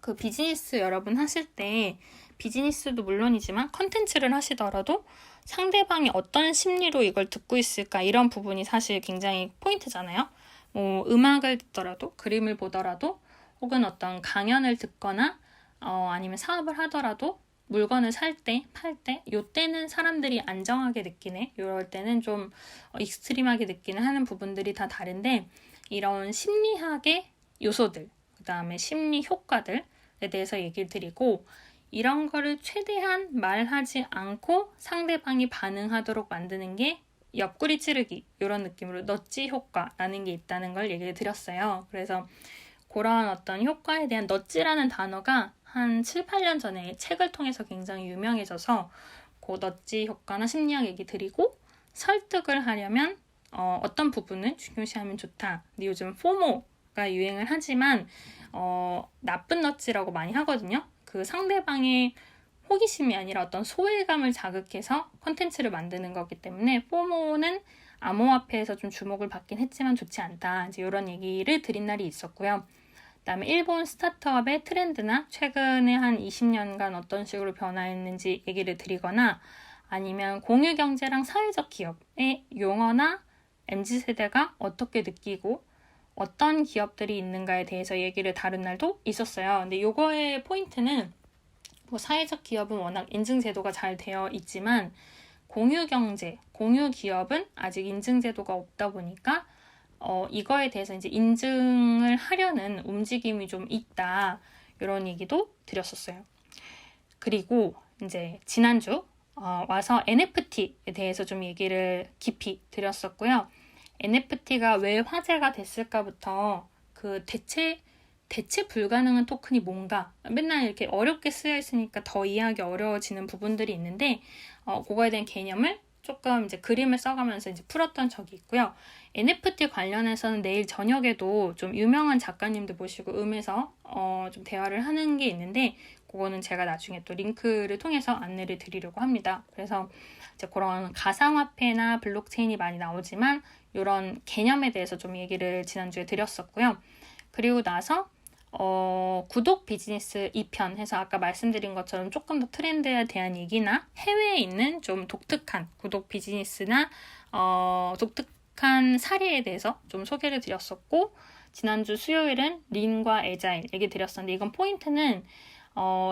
[SPEAKER 1] 그 비즈니스 여러분 하실 때 비즈니스도 물론이지만 컨텐츠를 하시더라도 상대방이 어떤 심리로 이걸 듣고 있을까 이런 부분이 사실 굉장히 포인트잖아요. 뭐 음악을 듣더라도 그림을 보더라도 혹은 어떤 강연을 듣거나 아니면 사업을 하더라도 물건을 살 때, 팔 때, 요때는 사람들이 안정하게 느끼네. 요럴 때는 좀 익스트림하게 느끼는 하는 부분들이 다 다른데 이런 심리학의 요소들, 그 다음에 심리 효과들에 대해서 얘기를 드리고 이런 거를 최대한 말하지 않고 상대방이 반응하도록 만드는 게 옆구리 찌르기 이런 느낌으로 넛지 효과라는 게 있다는 걸 얘기를 드렸어요. 그래서 그런 어떤 효과에 대한 넛지라는 단어가 한 7, 8년 전에 책을 통해서 굉장히 유명해져서 그 넛지 효과나 심리학 얘기 드리고 설득을 하려면 어떤 부분을 중요시하면 좋다. 근데 요즘 포모가 유행을 하지만 나쁜 넛지라고 많이 하거든요. 그 상대방의 호기심이 아니라 어떤 소외감을 자극해서 컨텐츠를 만드는 거기 때문에 포모는 암호화폐에서 좀 주목을 받긴 했지만 좋지 않다. 이제 이런 얘기를 드린 날이 있었고요. 그다음에 일본 스타트업의 트렌드나 최근에 한 20년간 어떤 식으로 변화했는지 얘기를 드리거나 아니면 공유경제랑 사회적 기업의 용어나 MZ세대가 어떻게 느끼고 어떤 기업들이 있는가에 대해서 얘기를 다룬 날도 있었어요. 근데 요거의 포인트는 뭐 사회적 기업은 워낙 인증제도가 잘 되어 있지만 공유경제, 공유기업은 아직 인증제도가 없다 보니까 이거에 대해서 이제 인증을 하려는 움직임이 좀 있다. 이런 얘기도 드렸었어요. 그리고 이제 지난주 와서 NFT에 대해서 좀 얘기를 깊이 드렸었고요. NFT가 왜 화제가 됐을까부터 그 대체 불가능한 토큰이 뭔가 맨날 이렇게 어렵게 쓰여 있으니까 더 이해하기 어려워지는 부분들이 있는데 그거에 대한 개념을 조금 이제 그림을 써가면서 이제 풀었던 적이 있고요. NFT 관련해서는 내일 저녁에도 좀 유명한 작가님들 모시고 음에서 좀 대화를 하는 게 있는데 그거는 제가 나중에 또 링크를 통해서 안내를 드리려고 합니다. 그래서 이제 그런 가상화폐나 블록체인이 많이 나오지만 이런 개념에 대해서 좀 얘기를 지난주에 드렸었고요. 그리고 나서 구독 비즈니스 2편 해서 아까 말씀드린 것처럼 조금 더 트렌드에 대한 얘기나 해외에 있는 좀 독특한 구독 비즈니스나 독특한 사례에 대해서 좀 소개를 드렸었고 지난주 수요일은 린과 에자일 얘기 드렸었는데 이건 포인트는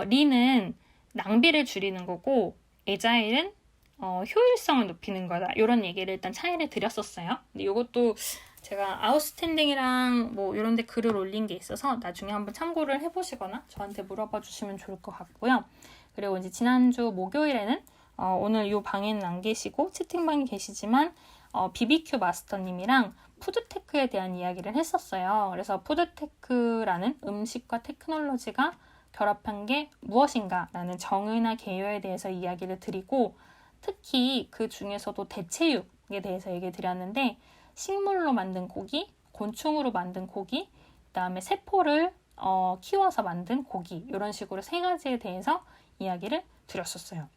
[SPEAKER 1] 린은 낭비를 줄이는 거고 에자일은 효율성을 높이는 거다. 이런 얘기를 일단 차이를 드렸었어요. 근데 이것도 제가 아웃스탠딩이랑 뭐 이런 데 글을 올린 게 있어서 나중에 한번 참고를 해보시거나 저한테 물어봐 주시면 좋을 것 같고요. 그리고 이제 지난주 목요일에는 오늘 이 방에는 안 계시고 채팅방에 계시지만 BBQ 마스터님이랑 푸드테크에 대한 이야기를 했었어요. 그래서 푸드테크라는 음식과 테크놀로지가 결합한 게 무엇인가 라는 정의나 개요에 대해서 이야기를 드리고 특히 그 중에서도 대체육에 대해서 얘기 드렸는데 식물로 만든 고기, 곤충으로 만든 고기, 그 다음에 세포를 키워서 만든 고기 이런 식으로 세 가지에 대해서 이야기를 드렸었어요.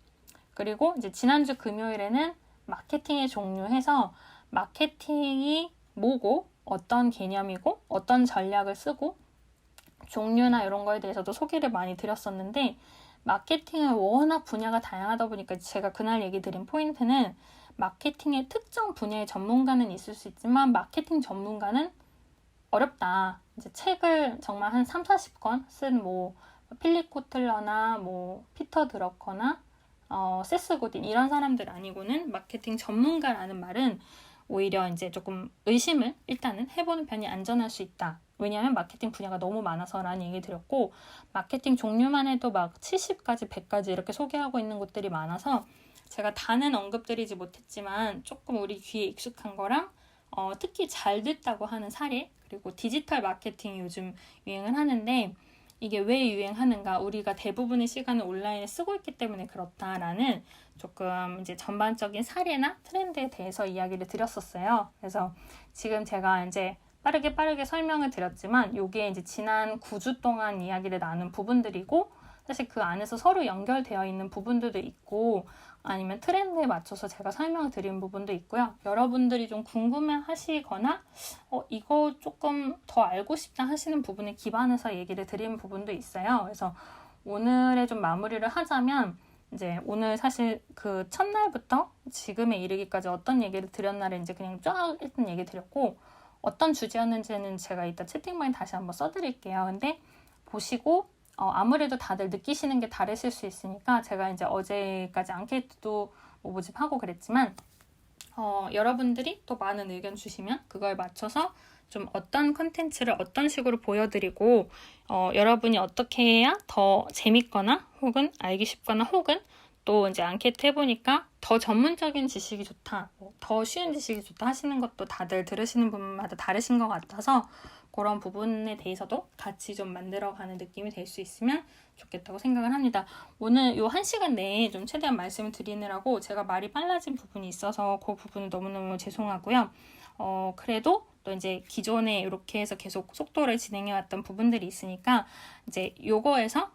[SPEAKER 1] 그리고 이제 지난주 금요일에는 마케팅의 종류해서 마케팅이 뭐고 어떤 개념이고 어떤 전략을 쓰고 종류나 이런 거에 대해서도 소개를 많이 드렸었는데 마케팅은 워낙 분야가 다양하다 보니까 제가 그날 얘기 드린 포인트는 마케팅의 특정 분야의 전문가는 있을 수 있지만 마케팅 전문가는 어렵다. 이제 책을 정말 한 3, 40권 쓴 뭐 필립 코틀러나 뭐 피터 드러커나 세스 고딘 이런 사람들 아니고는 마케팅 전문가라는 말은 오히려 이제 조금 의심을 일단은 해보는 편이 안전할 수 있다. 왜냐하면 마케팅 분야가 너무 많아서라는 얘기 드렸고 마케팅 종류만 해도 막 70가지, 100가지 이렇게 소개하고 있는 곳들이 많아서 제가 다는 언급드리지 못했지만 조금 우리 귀에 익숙한 거랑 특히 잘 됐다고 하는 사례 그리고 디지털 마케팅이 요즘 유행을 하는데 이게 왜 유행하는가, 우리가 대부분의 시간을 온라인에 쓰고 있기 때문에 그렇다라는 조금 이제 전반적인 사례나 트렌드에 대해서 이야기를 드렸었어요. 그래서 지금 제가 이제 빠르게 설명을 드렸지만 이게 이제 지난 9주 동안 이야기를 나눈 부분들이고, 사실 그 안에서 서로 연결되어 있는 부분들도 있고, 아니면 트렌드에 맞춰서 제가 설명을 드린 부분도 있고요. 여러분들이 좀 궁금해 하시거나 이거 조금 더 알고 싶다 하시는 부분에 기반해서 얘기를 드린 부분도 있어요. 그래서 오늘의 좀 마무리를 하자면, 이제 오늘 사실 그 첫날부터 지금에 이르기까지 어떤 얘기를 드렸나를 이제 그냥 쫙 일단 얘기 드렸고, 어떤 주제였는지는 제가 이따 채팅방에 다시 한번 써드릴게요. 근데 보시고 아무래도 다들 느끼시는 게 다르실 수 있으니까, 제가 이제 어제까지 앙케이트도 모집하고 그랬지만 여러분들이 또 많은 의견 주시면 그걸 맞춰서 좀 어떤 컨텐츠를 어떤 식으로 보여드리고 여러분이 어떻게 해야 더 재밌거나 혹은 알기 쉽거나 혹은 또 이제 앙케이트 해보니까 더 전문적인 지식이 좋다, 더 쉬운 지식이 좋다 하시는 것도 다들 들으시는 분마다 다르신 것 같아서, 그런 부분에 대해서도 같이 좀 만들어가는 느낌이 될 수 있으면 좋겠다고 생각을 합니다. 오늘 요 1시간 내에 좀 최대한 말씀을 드리느라고 제가 말이 빨라진 부분이 있어서 그 부분은 너무너무 죄송하고요. 그래도 또 이제 기존에 이렇게 해서 계속 속도를 진행해왔던 부분들이 있으니까, 이제 요거에서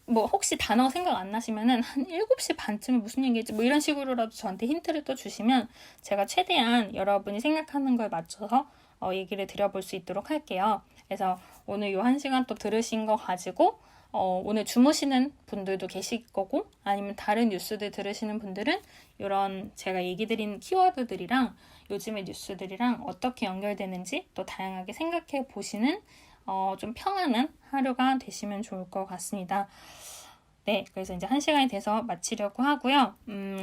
[SPEAKER 1] 혹시 단어 생각 안 나시면은 한 7시 반쯤에 무슨 얘기했지 뭐 이런 식으로라도 저한테 힌트를 또 주시면 제가 최대한 여러분이 생각하는 걸 맞춰서 얘기를 드려볼 수 있도록 할게요. 그래서 오늘 요 1시간 또 들으신 거 가지고 오늘 주무시는 분들도 계실 거고, 아니면 다른 뉴스들 들으시는 분들은 이런 제가 얘기 드린 키워드들이랑 요즘의 뉴스들이랑 어떻게 연결되는지 또 다양하게 생각해 보시는 좀 평안한 하루가 되시면 좋을 것 같습니다. 네, 그래서 이제 1시간이 돼서 마치려고 하고요.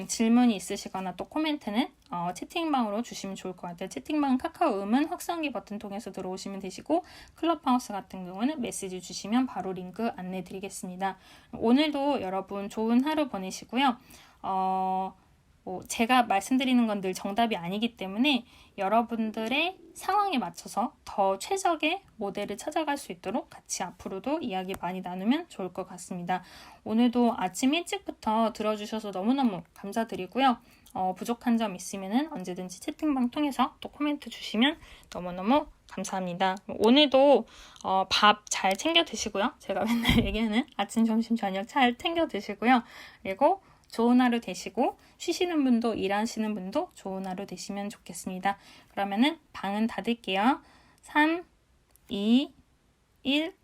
[SPEAKER 1] 질문이 있으시거나 또 코멘트는 채팅방으로 주시면 좋을 것 같아요. 채팅방 카카오 음은 확성기 버튼 통해서 들어오시면 되시고, 클럽하우스 같은 경우는 메시지 주시면 바로 링크 안내 드리겠습니다. 오늘도 여러분 좋은 하루 보내시고요. 제가 말씀드리는 건 늘 정답이 아니기 때문에 여러분들의 상황에 맞춰서 더 최적의 모델을 찾아갈 수 있도록 같이 앞으로도 이야기 많이 나누면 좋을 것 같습니다. 오늘도 아침 일찍부터 들어주셔서 너무너무 감사드리고요. 부족한 점 있으면 언제든지 채팅방 통해서 또 코멘트 주시면 너무너무 감사합니다. 오늘도 밥 잘 챙겨 드시고요. 제가 맨날 얘기하는 아침, 점심, 저녁 잘 챙겨 드시고요. 그리고 좋은 하루 되시고, 쉬시는 분도 일하시는 분도 좋은 하루 되시면 좋겠습니다. 그러면은 방은 닫을게요. 3, 2, 1